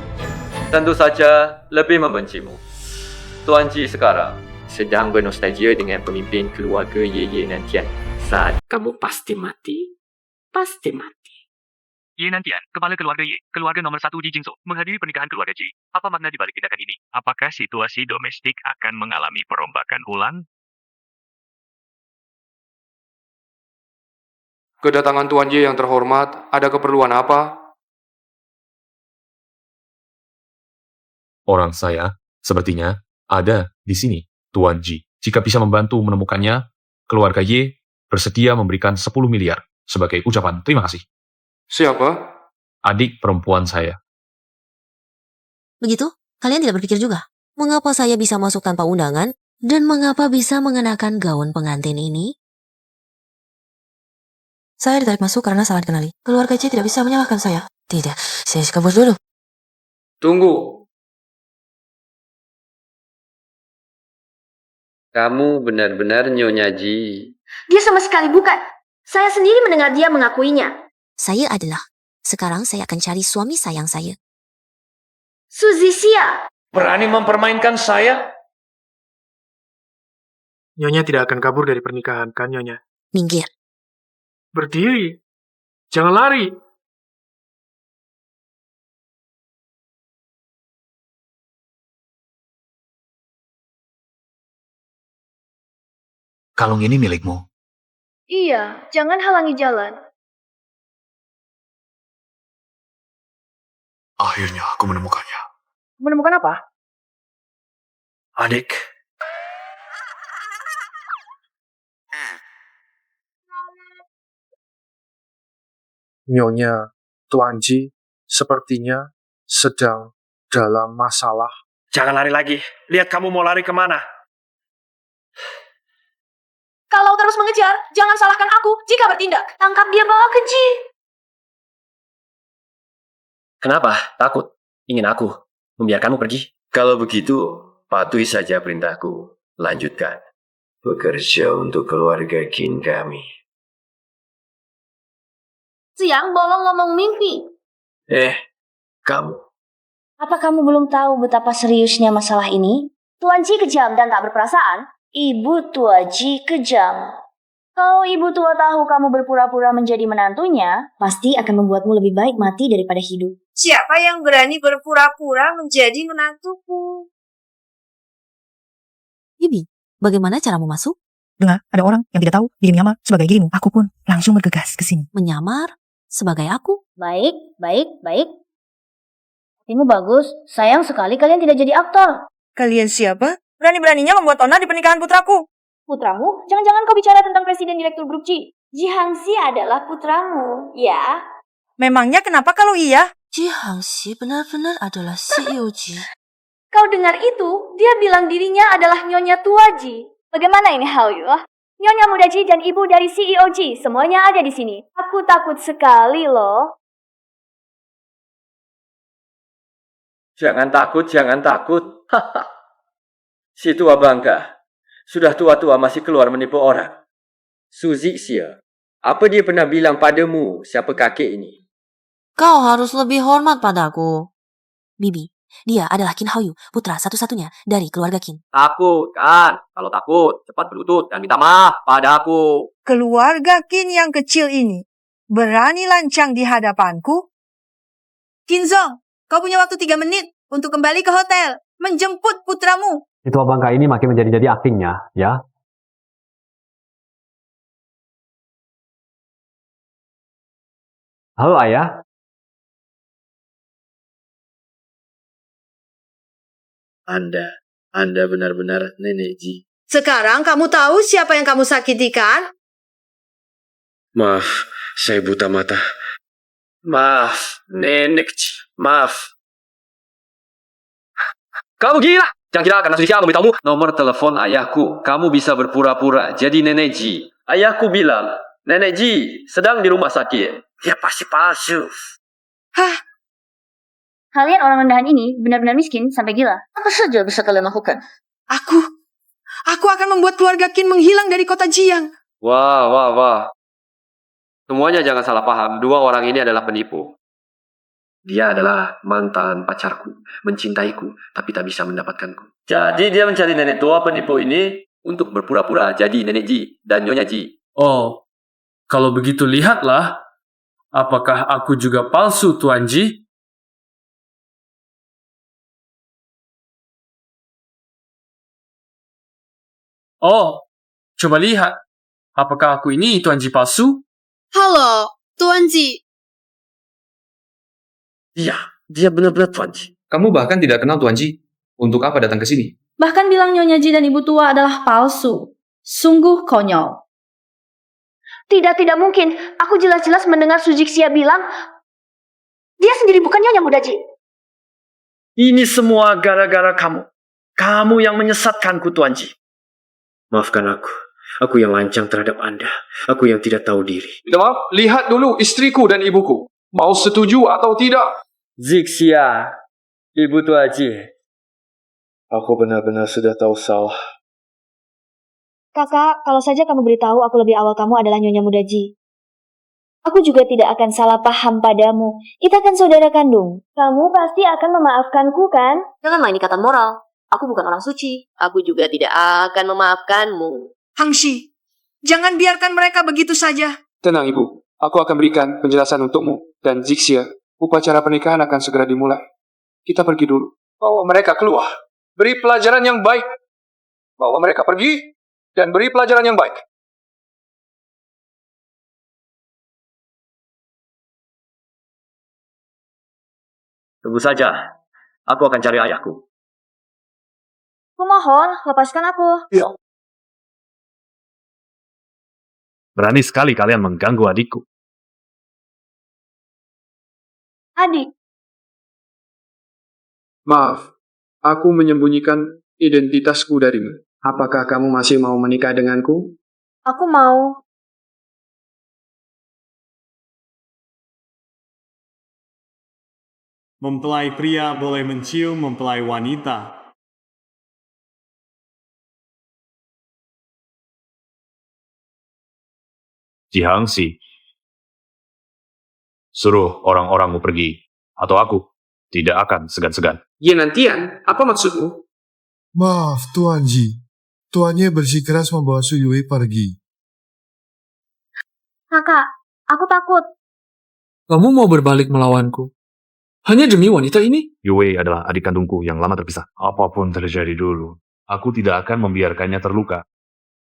Tentu saja lebih membencimu. Tuan Ji sekarang sedang bernostalgia dengan pemimpin keluarga Ye Nantian. Saat Kamu pasti mati. Pasti mati. Ye Nantian, kepala keluarga Ye, keluarga nomor 1 di Jingzhou, menghadiri pernikahan keluarga Ji. Apa makna dibalik tindakan ini? Apakah situasi domestik akan mengalami perombakan ulang? Kedatangan Tuan Ye yang terhormat, ada keperluan apa? Orang saya, sepertinya, ada di sini, Tuan Ji. Jika bisa membantu menemukannya, keluarga Ye bersedia memberikan 10 miliar sebagai ucapan terima kasih. Siapa? Adik perempuan saya. Begitu? Kalian tidak berpikir juga? Mengapa saya bisa masuk tanpa undangan? Dan mengapa bisa mengenakan gaun pengantin ini? Saya ditarik masuk karena salah dikenali. Keluarga C tidak bisa menyalahkan saya. Tidak, saya kabur dulu. Tunggu. Kamu benar-benar Nyonya Ji. Dia sama sekali bukan. Saya sendiri mendengar dia mengakuinya. Saya adalah. Sekarang saya akan cari suami sayang saya. Suzy Xia. Berani mempermainkan saya? Nyonya tidak akan kabur dari pernikahan, kan Nyonya? Minggir. Berdiri. Jangan lari. Kalung ini milikmu. Iya, jangan halangi jalan. Akhirnya aku menemukannya. Menemukan apa? Adik. Nyonya, Tuan Ji sepertinya sedang dalam masalah. Jangan lari lagi. Lihat kamu mau lari kemana. Kalau terus mengejar, jangan salahkan aku jika bertindak. Tangkap dia, bawa ke Ji. Kenapa? Takut? Ingin aku membiarkanmu pergi? Kalau begitu, patuhi saja perintahku. Lanjutkan. Bekerja untuk keluarga Qin kami. Siang bolong ngomong mimpi. Kamu. Apa kamu belum tahu betapa seriusnya masalah ini? Tuan Ji kejam dan tak berperasaan. Ibu tua Ji kejam. Kalau ibu tua tahu kamu berpura-pura menjadi menantunya, pasti akan membuatmu lebih baik mati daripada hidup. Siapa yang berani berpura-pura menjadi menantuku? Bibi, bagaimana caramu masuk? Dengar, ada orang yang tidak tahu diri menyamar sebagai dirimu. Aku pun langsung bergegas ke sini. Menyamar? Sebagai aku? Baik. Ini bagus. Sayang sekali kalian tidak jadi aktor. Kalian siapa? Berani-beraninya membuat onar di pernikahan putraku. Putramu? Jangan-jangan kau bicara tentang Presiden Direktur Grup Ji. Ji Hangxi adalah putramu, ya? Memangnya kenapa kalau iya? Ji Hangxi benar-benar adalah CEO Ji. Kau dengar itu? Dia bilang dirinya adalah Nyonya Tua Ji. Bagaimana ini Hao Yu? Nyonya Muda Ji dan ibu dari CEO Ji, semuanya ada di sini. Aku takut sekali loh. Jangan takut. Si tua bangka. Sudah tua-tua masih keluar menipu orang. Suzy Xia, apa dia pernah bilang padamu siapa kakek ini? Kau harus lebih hormat padaku. Bibi, dia adalah Qin Haoyu, putra satu-satunya dari keluarga Qin. Takut kan? Kalau takut, cepat berlutut dan minta maaf padaku. Keluarga Qin yang kecil ini berani lancang di hadapanku? Qinzong, kau punya waktu 3 menit untuk kembali ke hotel, menjemput putramu. Itu bangka ini makin menjadi-jadi aktingnya, ya. Halo ayah. Anda benar-benar Nenek Ji. Sekarang kamu tahu siapa yang kamu sakiti kan? Maaf, saya buta mata. Maaf, Nenek Ji. Maaf. Kamu gila! Jangan kira karena Suzy memberitahumu nomor telepon ayahku. Kamu bisa berpura-pura jadi Nenek Ji. Ayahku bilang, Nenek Ji sedang di rumah sakit. Dia pasti palsu. Hah? Kalian orang rendahan ini benar-benar miskin sampai gila. Apa saja bisa kalian lakukan? Aku akan membuat keluarga Qin menghilang dari kota Jiang. Wah. Semuanya jangan salah paham. 2 orang ini adalah penipu. Dia adalah mantan pacarku, mencintaiku, tapi tak bisa mendapatkanku. Jadi dia mencari nenek tua penipu ini untuk berpura-pura jadi Nenek Ji dan Nyonya Ji. Oh, kalau begitu lihatlah, apakah aku juga palsu, Tuan Ji? Oh, coba lihat, apakah aku ini Tuan Ji palsu? Halo, Tuan Ji. Dia benar-benar Tuan Ji. Kamu bahkan tidak kenal Tuan Ji. Untuk apa datang ke sini? Bahkan bilang Nyonya Ji dan Ibu Tua adalah palsu. Sungguh konyol. Tidak mungkin. Aku jelas-jelas mendengar Suzixia bilang dia sendiri bukan Nyonya Muda Ji. Ini semua gara-gara kamu. Kamu yang menyesatkanku, Tuan Ji. Maafkan aku. Aku yang lancang terhadap Anda. Aku yang tidak tahu diri. Minta maaf, lihat dulu istriku dan ibuku. Mau setuju atau tidak? Zixia, Ibu Tua Ji. Aku benar-benar sudah tahu salah. Kakak, kalau saja kamu beritahu aku lebih awal kamu adalah Nyonya Muda Ji. Aku juga tidak akan salah paham padamu. Kita kan saudara kandung. Kamu pasti akan memaafkanku, kan? Jangan main ikatan moral. Aku bukan orang suci. Aku juga tidak akan memaafkanmu. Hangxi, jangan biarkan mereka begitu saja. Tenang Ibu, aku akan berikan penjelasan untukmu. Dan Zixia, upacara pernikahan akan segera dimulai. Kita pergi dulu. Bawa mereka keluar. Beri pelajaran yang baik. Bawa mereka pergi dan beri pelajaran yang baik. Tunggu saja. Aku akan cari ayahku. Kumohon, lepaskan aku. Ya. Berani sekali kalian mengganggu adikku. Adik, Maaf, aku menyembunyikan identitasku darimu. Apakah kamu masih mau menikah denganku? aku mau. Mempelai pria boleh mencium mempelai wanita. Jihangsi, suruh orang-orangmu pergi, atau aku tidak akan segan-segan. Ya nantian, apa maksudmu? Maaf, Tuan Ji. Tuannya bersikeras membawa Su Yue pergi. Kakak, aku takut. Kamu mau berbalik melawanku? Hanya demi wanita ini? Yue adalah adik kandungku yang lama terpisah. Apapun terjadi dulu, aku tidak akan membiarkannya terluka.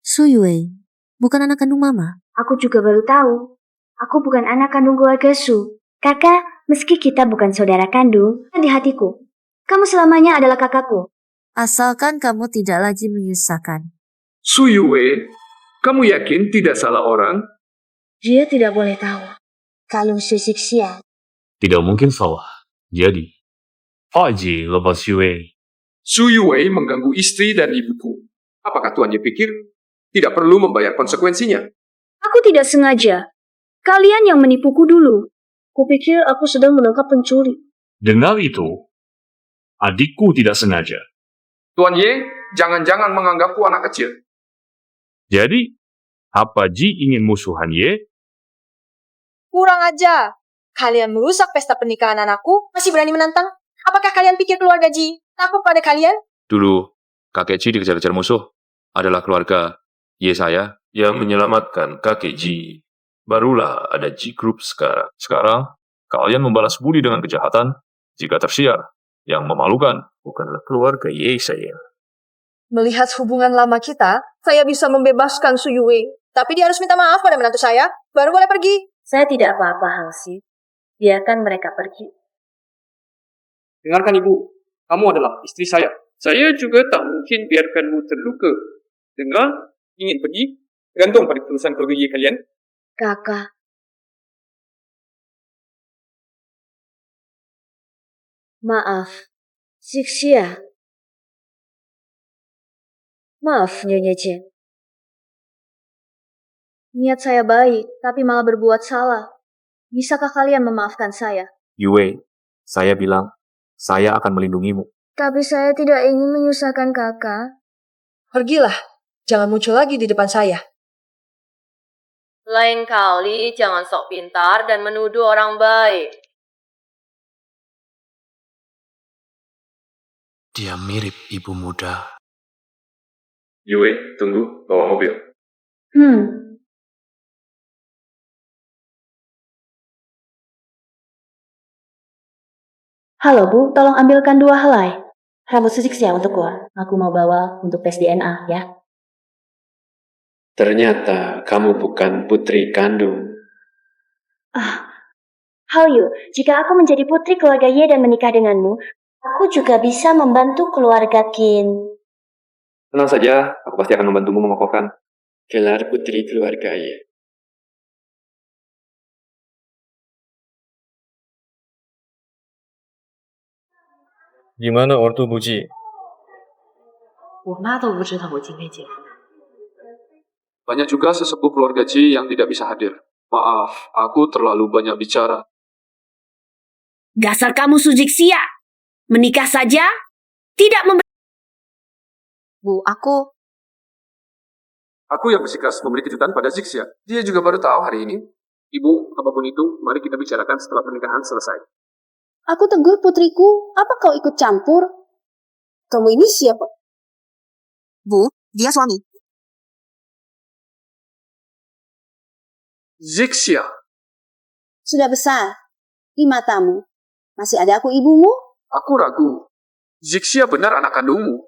Su Yue, bukan anak kandung Mama. Aku juga baru tahu. Aku bukan anak kandung keluarga Su. Kakak, meski kita bukan saudara kandung, di hatiku, kamu selamanya adalah kakakku. Asalkan kamu tidak lagi menyusahkan. Su Yue, kamu yakin tidak salah orang? Dia tidak boleh tahu. Kalung Suzixia. Tidak mungkin salah. Jadi, Haji lepas Yue. Su Yue mengganggu istri dan ibuku. Apakah tuannya pikir tidak perlu membayar konsekuensinya? Aku tidak sengaja. Kalian yang menipuku dulu. Kupikir aku sedang menangkap pencuri. Dengar itu, adikku tidak sengaja. Tuan Ye, jangan-jangan menganggapku anak kecil. Jadi, apa Ji ingin musuhan Ye? Kurang aja. Kalian merusak pesta pernikahan anakku, masih berani menantang? Apakah kalian pikir keluarga Ji takut pada kalian? Dulu, kakek Ji dikejar-kejar musuh. Adalah keluarga Ye saya yang menyelamatkan kakek Ji. Barulah ada Ji Group sekarang. Sekarang, kalian membalas budi dengan kejahatan. Jika tersiar, yang memalukan bukanlah keluarga Ye saya. Melihat hubungan lama kita, saya bisa membebaskan Su Yue. Tapi dia harus minta maaf pada menantu saya, baru boleh pergi. Saya tidak apa-apa, Hangxi. Biarkan mereka pergi. Dengarkan Ibu, kamu adalah istri saya. Saya juga tak mungkin biarkanmu terluka. Dengar, ingin pergi, tergantung pada keputusan keluarga Ye kalian. Kakak. Maaf, Zixia. Maaf, Nyonya Chen. Niat saya baik, tapi malah berbuat salah. Bisakah kalian memaafkan saya? Yue, saya bilang, saya akan melindungimu. Tapi saya tidak ingin menyusahkan kakak. Pergilah, jangan muncul lagi di depan saya. Lain kali jangan sok pintar dan menuduh orang baik. Dia mirip ibu muda. Yue, tunggu, bawa mobil. Halo Bu, tolong ambilkan 2 helai rambut Suzixia untukku. Aku mau bawa untuk tes DNA ya. Ternyata kamu bukan putri kandung. Haoyu, jika aku menjadi putri keluarga Ye dan menikah denganmu, aku juga bisa membantu keluarga Qin. Tenang saja, aku pasti akan membantumu mengokohkan gelar putri keluarga Ye. Gimana ortu Buji? 我妈都不知道我今天结婚。 Banyak juga sesepuh keluarga Ji yang tidak bisa hadir. Maaf, aku terlalu banyak bicara. Dasar kamu Suzixia! Menikah saja? Tidak Bu, aku Aku yang bersikeras memberi kejutan pada Zixia. Dia juga baru tahu hari ini. Ibu, apapun itu, mari kita bicarakan setelah pernikahan selesai. Aku tegur putriku, apa kau ikut campur? Kamu ini siapa? Bu, dia suami. Zixia, Sudah besar. Di matamu. Masih ada aku ibumu? aku ragu. Zixia benar anak kandungmu.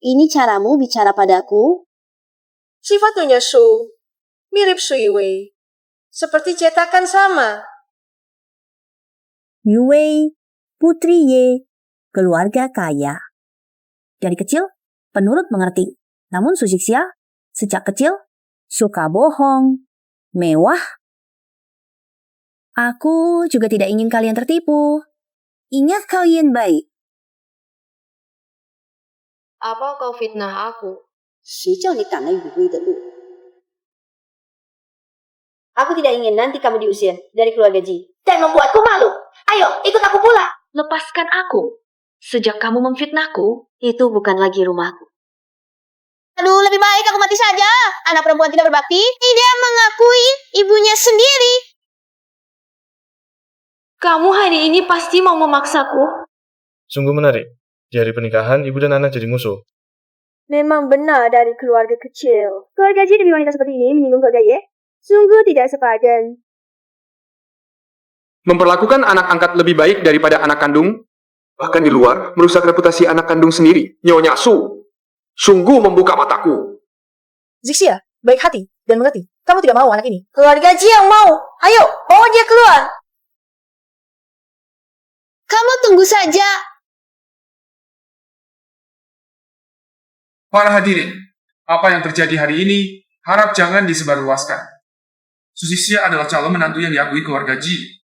Ini caramu bicara padaku? Sifatnya Su, mirip Sui Wei. Seperti cetakan sama. Yue, putri Ye, keluarga kaya. Dari kecil, penurut mengerti. Namun Suzixia, sejak kecil, suka bohong, mewah. Aku juga tidak ingin kalian tertipu. Ingat kalian baik. Apa kau fitnah aku? Aku tidak ingin nanti kamu diusir dari keluarga Ji. Dan membuatku malu. Ayo, ikut aku pula. Lepaskan aku. Sejak kamu memfitnahku, Itu bukan lagi rumahku. Aduh, lebih baik aku mati saja. Anak perempuan tidak berbakti. Tidak mengakui ibunya sendiri. kamu hari ini pasti mau memaksaku. Sungguh menarik. Di hari pernikahan, ibu dan anak jadi musuh. Memang benar dari keluarga kecil. Keluarga Ji demi wanita seperti ini menyinggung keluarga Ye. Sungguh tidak sepadan. Memperlakukan anak angkat lebih baik daripada anak kandung, bahkan di luar, merusak reputasi anak kandung sendiri. Nyonya Su, sungguh membuka mataku. Zixia, baik hati dan mengerti. Kamu tidak mau anak ini. Keluarga Ji yang mau. Ayo, bawa dia keluar. Kamu tunggu saja. Para hadirin, apa yang terjadi hari ini harap jangan disebarluaskan. Suzixia adalah calon menantu yang diakui keluarga Ji.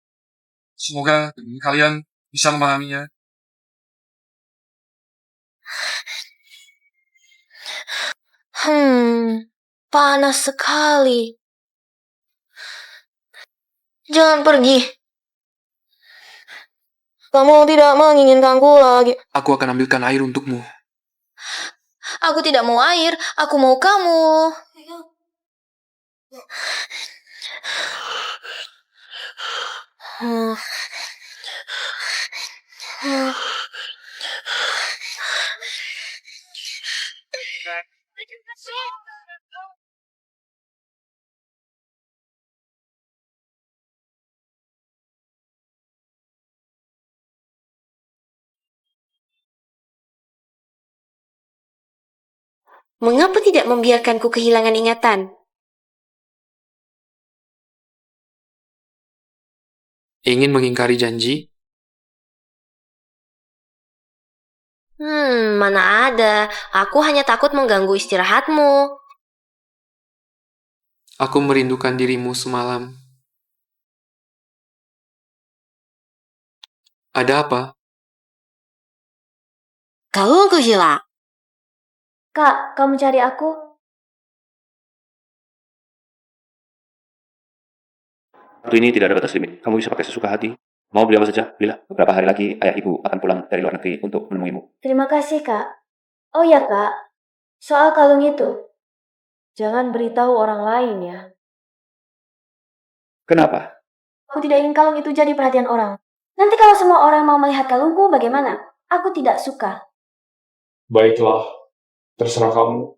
Semoga kalian bisa memahaminya. Panas sekali. Jangan pergi. Kamu tidak menginginkanku lagi. Aku akan ambilkan air untukmu. Aku tidak mau air, aku mau kamu. Mengapa tidak membiarkanku kehilangan ingatan? Ingin mengingkari janji? Mana ada. Aku hanya takut mengganggu istirahatmu. Aku merindukan dirimu semalam. Ada apa? Kalau aku hilang. Kak, kamu cari aku? Waktu ini tidak ada batas limit. Kamu bisa pakai sesuka hati. Mau beli apa saja, belilah. Beberapa hari lagi ayah ibu akan pulang dari luar negeri untuk menemuimu. Terima kasih, Kak. Oh ya, Kak. Soal kalung itu. Jangan beritahu orang lain ya. Kenapa? Aku tidak ingin kalung itu jadi perhatian orang. Nanti kalau semua orang mau melihat kalungku, bagaimana? Aku tidak suka. Baiklah, terserah kamu.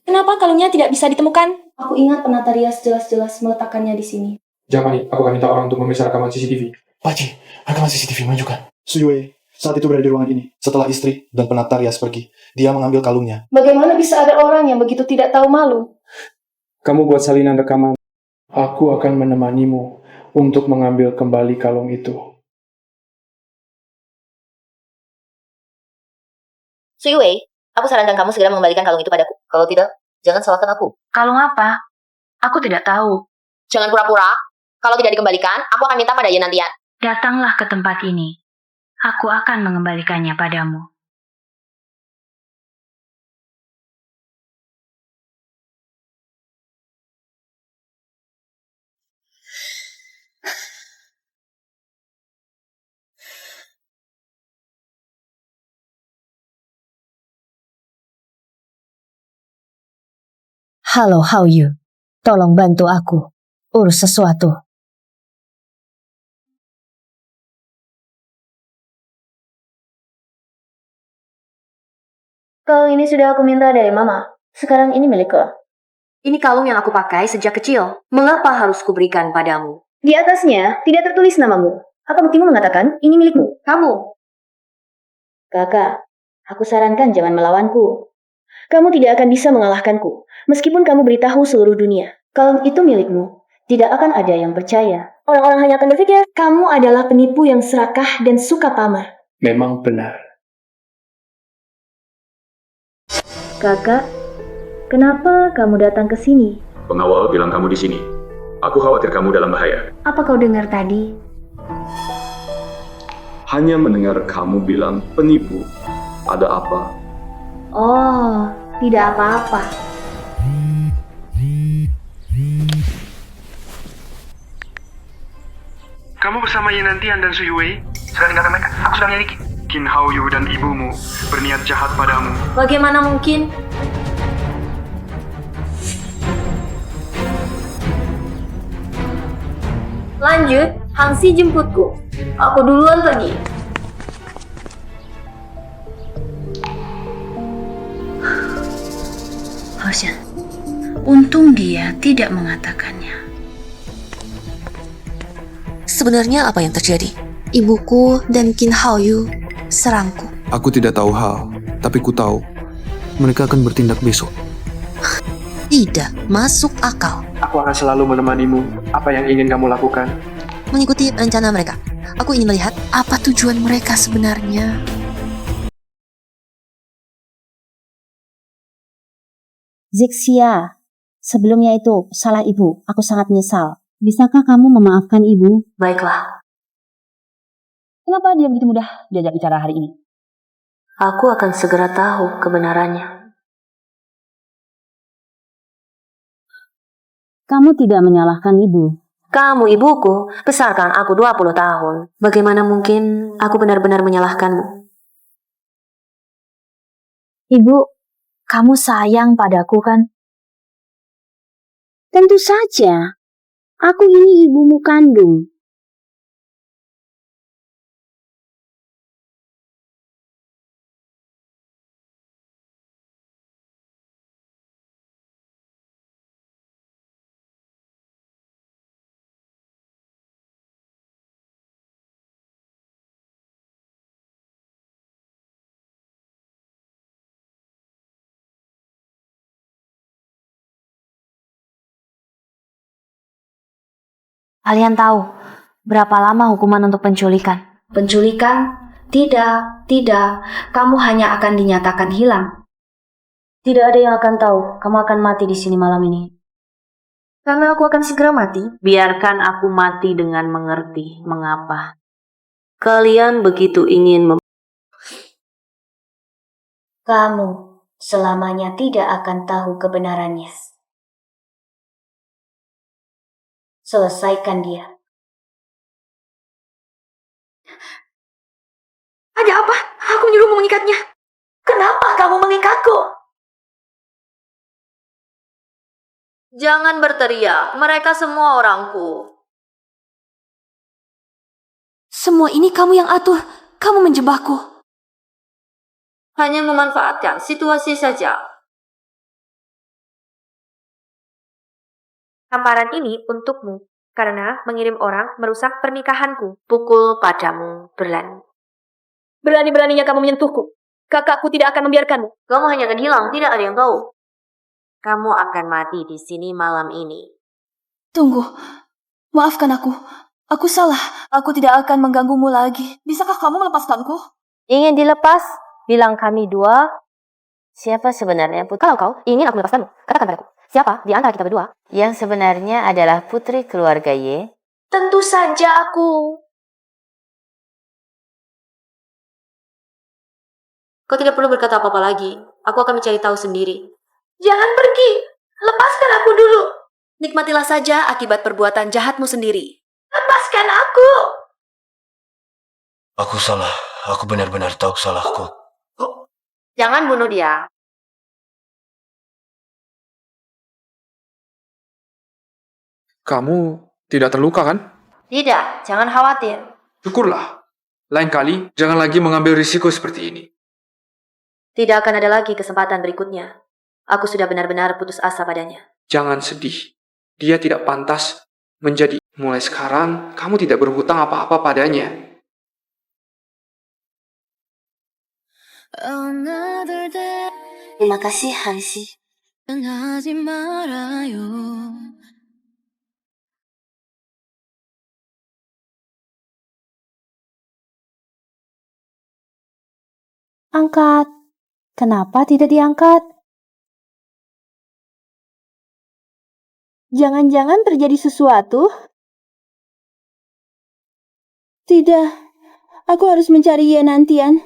Kenapa kalungnya tidak bisa ditemukan? Aku ingat penata rias jelas-jelas meletakkannya di sini. Jangan panik, aku akan minta orang untuk memeriksa rekaman CCTV. Pakcik, rekaman CCTV menunjukkan Sui Wei saat itu berada di ruangan ini. Setelah istri dan penata rias pergi, dia mengambil kalungnya. Bagaimana bisa ada orang yang begitu tidak tahu malu? Kamu buat salinan rekaman. Aku akan menemanimu untuk mengambil kembali kalung itu. Sui Wei, aku sarankan kamu segera mengembalikan kalung itu padaku. Kalau tidak, jangan salahkan aku. Kalung apa? Aku tidak tahu. Jangan pura-pura. Kalau tidak dikembalikan, aku akan minta pada Yen nantian. Datanglah ke tempat ini. Aku akan mengembalikannya padamu. Halo, how you? Tolong bantu aku. Urus sesuatu. Kalung ini sudah aku minta dari Mama. Sekarang ini milikku. Ini kalung yang aku pakai sejak kecil. Mengapa harus kuberikan padamu? Di atasnya tidak tertulis namamu. Apa buktimu mengatakan ini milikmu? Kamu. Kakak, aku sarankan jangan melawanku. Kamu tidak akan bisa mengalahkanku. Meskipun kamu beritahu seluruh dunia, kalung itu milikmu. Tidak akan ada yang percaya. Orang-orang hanya akan berpikir, kamu adalah penipu yang serakah dan suka pamer. Memang benar. Kakak, kenapa kamu datang ke sini? Pengawal bilang kamu di sini. Aku khawatir kamu dalam bahaya. Apa kau dengar tadi? Hanya mendengar kamu bilang penipu. Ada apa? Oh, tidak apa-apa. Kamu bersama Yenantian dan Sui Wei? Sudah tinggalkan mereka. Aku sudah miliki. Qin Haoyu dan ibumu berniat jahat padamu. Bagaimana mungkin? Lanjut, Hangxi jemputku. Aku duluan pergi. Hoshan, untung dia tidak mengatakannya. Sebenarnya apa yang terjadi? Ibuku dan Qin Haoyu serangku. Aku tidak tahu hal, tapi ku tahu mereka akan bertindak besok. Tidak masuk akal. Aku akan selalu menemanimu. Apa yang ingin kamu lakukan? Mengikuti rencana mereka. Aku ingin melihat apa tujuan mereka sebenarnya. Zixia, sebelumnya itu salah ibu. Aku sangat menyesal. Bisakah kamu memaafkan ibu? Baiklah. Kenapa dia begitu mudah diajak bicara hari ini? Aku akan segera tahu kebenarannya. Kamu tidak menyalahkan ibu. Kamu ibuku, besarkan aku 20 tahun. Bagaimana mungkin aku benar-benar menyalahkanmu? Ibu, kamu sayang padaku kan? Tentu saja. Aku ini ibumu kandung. Kalian tahu berapa lama hukuman untuk penculikan? Penculikan? Tidak, tidak. Kamu hanya akan dinyatakan hilang. Tidak ada yang akan tahu kamu akan mati di sini malam ini. Karena aku akan segera mati. Biarkan aku mati dengan mengerti mengapa. Kalian begitu ingin Kamu selamanya tidak akan tahu kebenarannya. Selesaikan dia. Ada apa? Aku menyuruhmu mengikatnya. Kenapa kamu mengikatku? Jangan berteriak, mereka semua orangku. Semua ini kamu yang atur, kamu menjebakku. Hanya memanfaatkan situasi saja. Tamparan ini untukmu, karena mengirim orang merusak pernikahanku. Pukul padamu, Berlan. Berani-beraninya kamu menyentuhku. Kakakku tidak akan membiarkanmu. Kamu hanya akan hilang, tidak ada yang tahu. Kamu akan mati di sini malam ini. Tunggu. Maafkan aku. Aku salah. Aku tidak akan mengganggumu lagi. Bisakah kamu melepaskanku? Ingin dilepas? Bilang kami dua. Siapa sebenarnya putri? Kalau kau ingin aku melepaskanmu, katakan padaku. Siapa di antara kita berdua yang sebenarnya adalah putri keluarga Y? Tentu saja aku. Kau tidak perlu berkata apa-apa lagi. Aku akan mencari tahu sendiri. Jangan pergi. Lepaskan aku dulu. Nikmatilah saja akibat perbuatan jahatmu sendiri. Lepaskan aku. Aku salah. Aku benar-benar tahu salahku. Jangan bunuh dia. Kamu tidak terluka kan? Tidak, jangan khawatir. Syukurlah. Lain kali, jangan lagi mengambil risiko seperti ini. Tidak akan ada lagi kesempatan berikutnya. Aku sudah benar-benar putus asa padanya. Jangan sedih. Dia tidak pantas menjadi. Mulai sekarang, kamu tidak berhutang apa-apa padanya. Terima kasih, Hansi. Angkat. Kenapa tidak diangkat? Jangan-jangan terjadi sesuatu? Tidak. Aku harus mencari Yenantian.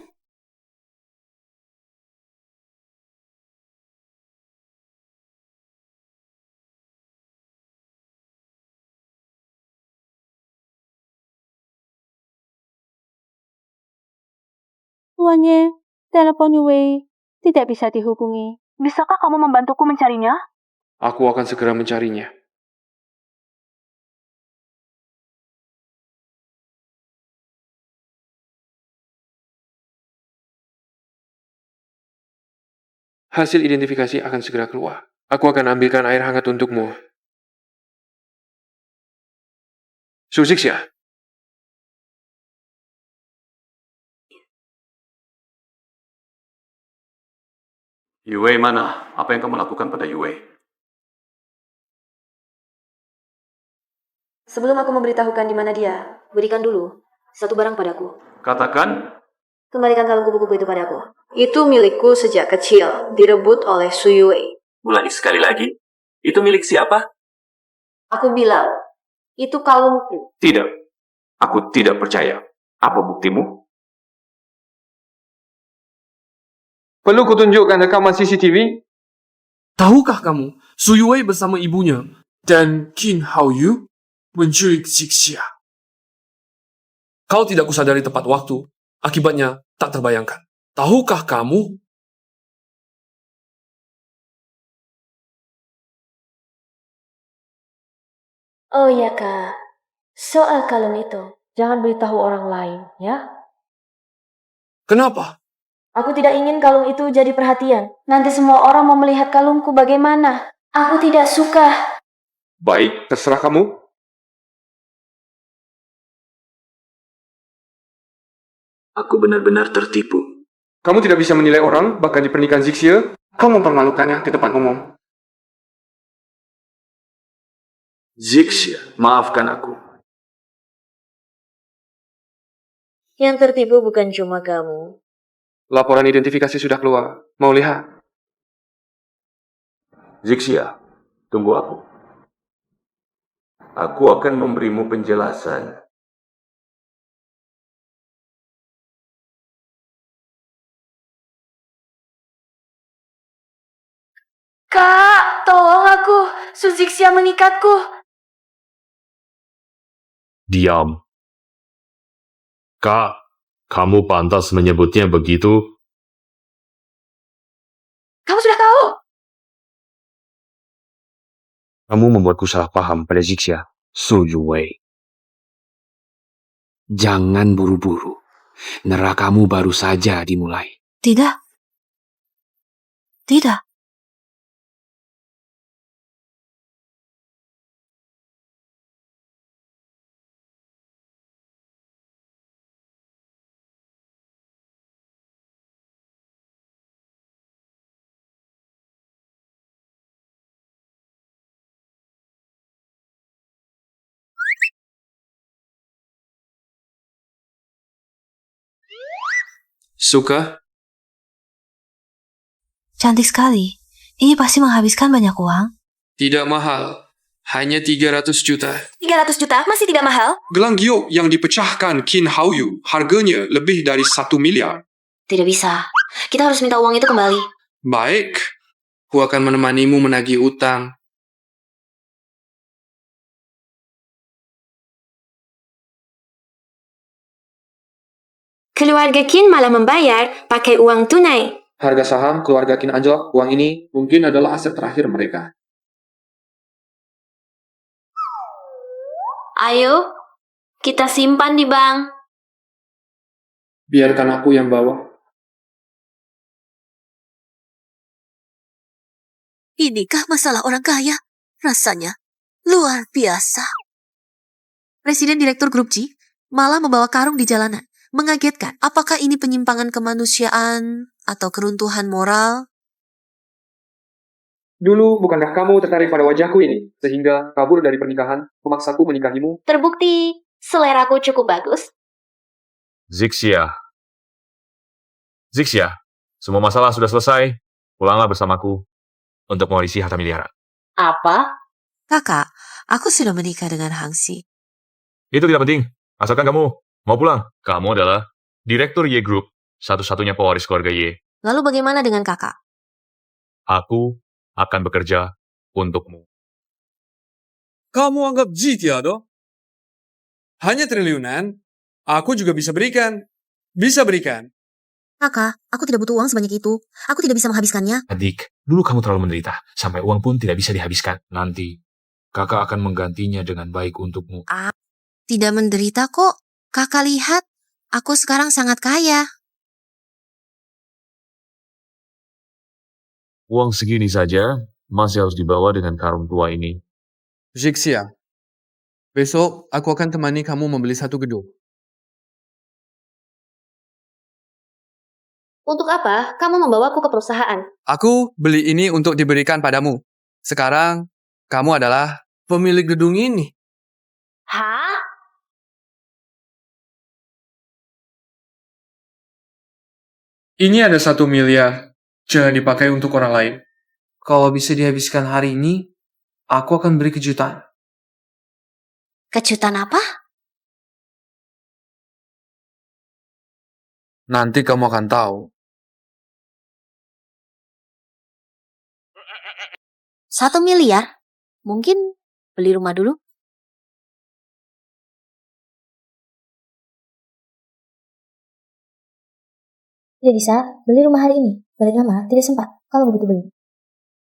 Tuannya, telepon Yue tidak bisa dihubungi. Bisakah kamu membantuku mencarinya? Aku akan segera mencarinya. Hasil identifikasi akan segera keluar. Aku akan ambilkan air hangat untukmu. Suzixia. Yue mana? Apa yang kamu lakukan pada Yue? Sebelum aku memberitahukan di mana dia, berikan dulu satu barang padaku. Katakan. Kembalikan kalung kupu-kupu itu padaku. Itu milikku sejak kecil, direbut oleh Su Yue. Ulangi sekali lagi. Itu milik siapa? Aku bilang, itu kalungku. Tidak. Aku tidak percaya. Apa buktimu? Perlu kutunjukkan rekaman CCTV? Tahukah kamu, Su Yue bersama ibunya dan Qin Haoyu menculik Zixia. Kau tidak kusadari tepat waktu, akibatnya tak terbayangkan. Tahukah kamu? Oh ya kak, soal kalung itu, jangan beritahu orang lain ya. Kenapa? Aku tidak ingin kalung itu jadi perhatian. Nanti semua orang mau melihat kalungku bagaimana. Aku tidak suka. Baik, terserah kamu. Aku benar-benar tertipu. Kamu tidak bisa menilai orang, bahkan di pernikahan Zixia, kau mempermalukannya di tempat umum. Zixia, maafkan aku. Yang tertipu bukan cuma kamu. Laporan identifikasi sudah keluar. Mau lihat? Zixia, tunggu aku. Aku akan memberimu penjelasan. Kak, tolong aku. Suzixia mengikatku. Diam. Kak, kamu pantas menyebutnya begitu. Kamu sudah tahu. Kamu membuatku salah paham pada Zixia. Su Yue. Jangan buru-buru. Nerakamu baru saja dimulai. Tidak. Tidak. Suka? Cantik sekali. Ini pasti menghabiskan banyak uang. Tidak mahal. Hanya 300 juta. 300 juta masih tidak mahal? Gelang giok yang dipecahkan Qin Haoyu harganya lebih dari 1 miliar. Tidak bisa. Kita harus minta uang itu kembali. Baik. Aku akan menemanimu menagih utang. Keluarga Qin malah membayar pakai uang tunai. Harga saham keluarga Qin anjlok. Uang ini mungkin adalah aset terakhir mereka. Ayo, kita simpan di bank. Biarkan aku yang bawa. Inikah masalah orang kaya? Rasanya luar biasa. Presiden Direktur Grup G malah membawa karung di jalanan. Mengagetkan, apakah ini penyimpangan kemanusiaan atau keruntuhan moral? Dulu, bukankah kamu tertarik pada wajahku ini? Sehingga kabur dari pernikahan, memaksaku menikahimu? Terbukti, seleraku cukup bagus. Zixia, semua masalah sudah selesai. Pulanglah bersamaku untuk mewarisi harta miliaran. Apa? Kakak, aku sudah menikah dengan Hangxi. Itu tidak penting, asalkan kamu mau pulang. Kamu adalah Direktur Y Group, satu-satunya pewaris keluarga Y. Lalu bagaimana dengan kakak? Aku akan bekerja untukmu. Kamu anggap G tiada? Hanya triliunan, aku juga bisa berikan. Bisa berikan. Kakak, aku tidak butuh uang sebanyak itu. Aku tidak bisa menghabiskannya. Adik, dulu kamu terlalu menderita, sampai uang pun tidak bisa dihabiskan. Nanti, kakak akan menggantinya dengan baik untukmu. Tidak menderita kok. Kakak lihat, aku sekarang sangat kaya. Uang segini saja masih harus dibawa dengan karung tua ini. Zixia, besok aku akan temani kamu membeli satu gedung. Untuk apa kamu membawaku ke perusahaan? Aku beli ini untuk diberikan padamu. Sekarang, kamu adalah pemilik gedung ini. Hah? Ini ada 1 miliar. Jangan dipakai untuk orang lain. Kalau bisa dihabiskan hari ini, aku akan beri kejutan. Kejutan apa? Nanti kamu akan tahu. 1 miliar? Mungkin beli rumah dulu. Tidak bisa beli rumah hari ini. Balik lama tidak sempat kalau begitu beli.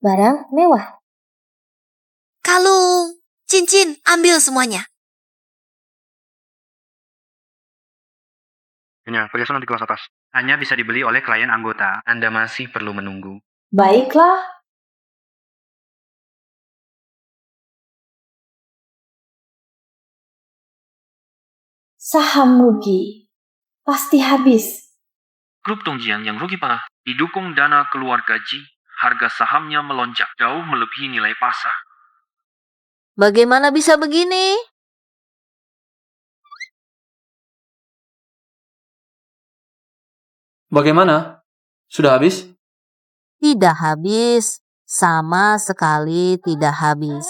Barang mewah. Kalung, cincin, ambil semuanya. Nyonya, perhiasan di kelas atas. Hanya bisa dibeli oleh klien anggota. Anda masih perlu menunggu. Baiklah. Saham rugi. Pasti habis. Grup Tongjian yang rugi parah didukung dana keluarga Ji. Harga sahamnya melonjak jauh melebihi nilai pasar. Bagaimana bisa begini? Bagaimana? Sudah habis? Tidak habis. Sama sekali tidak habis.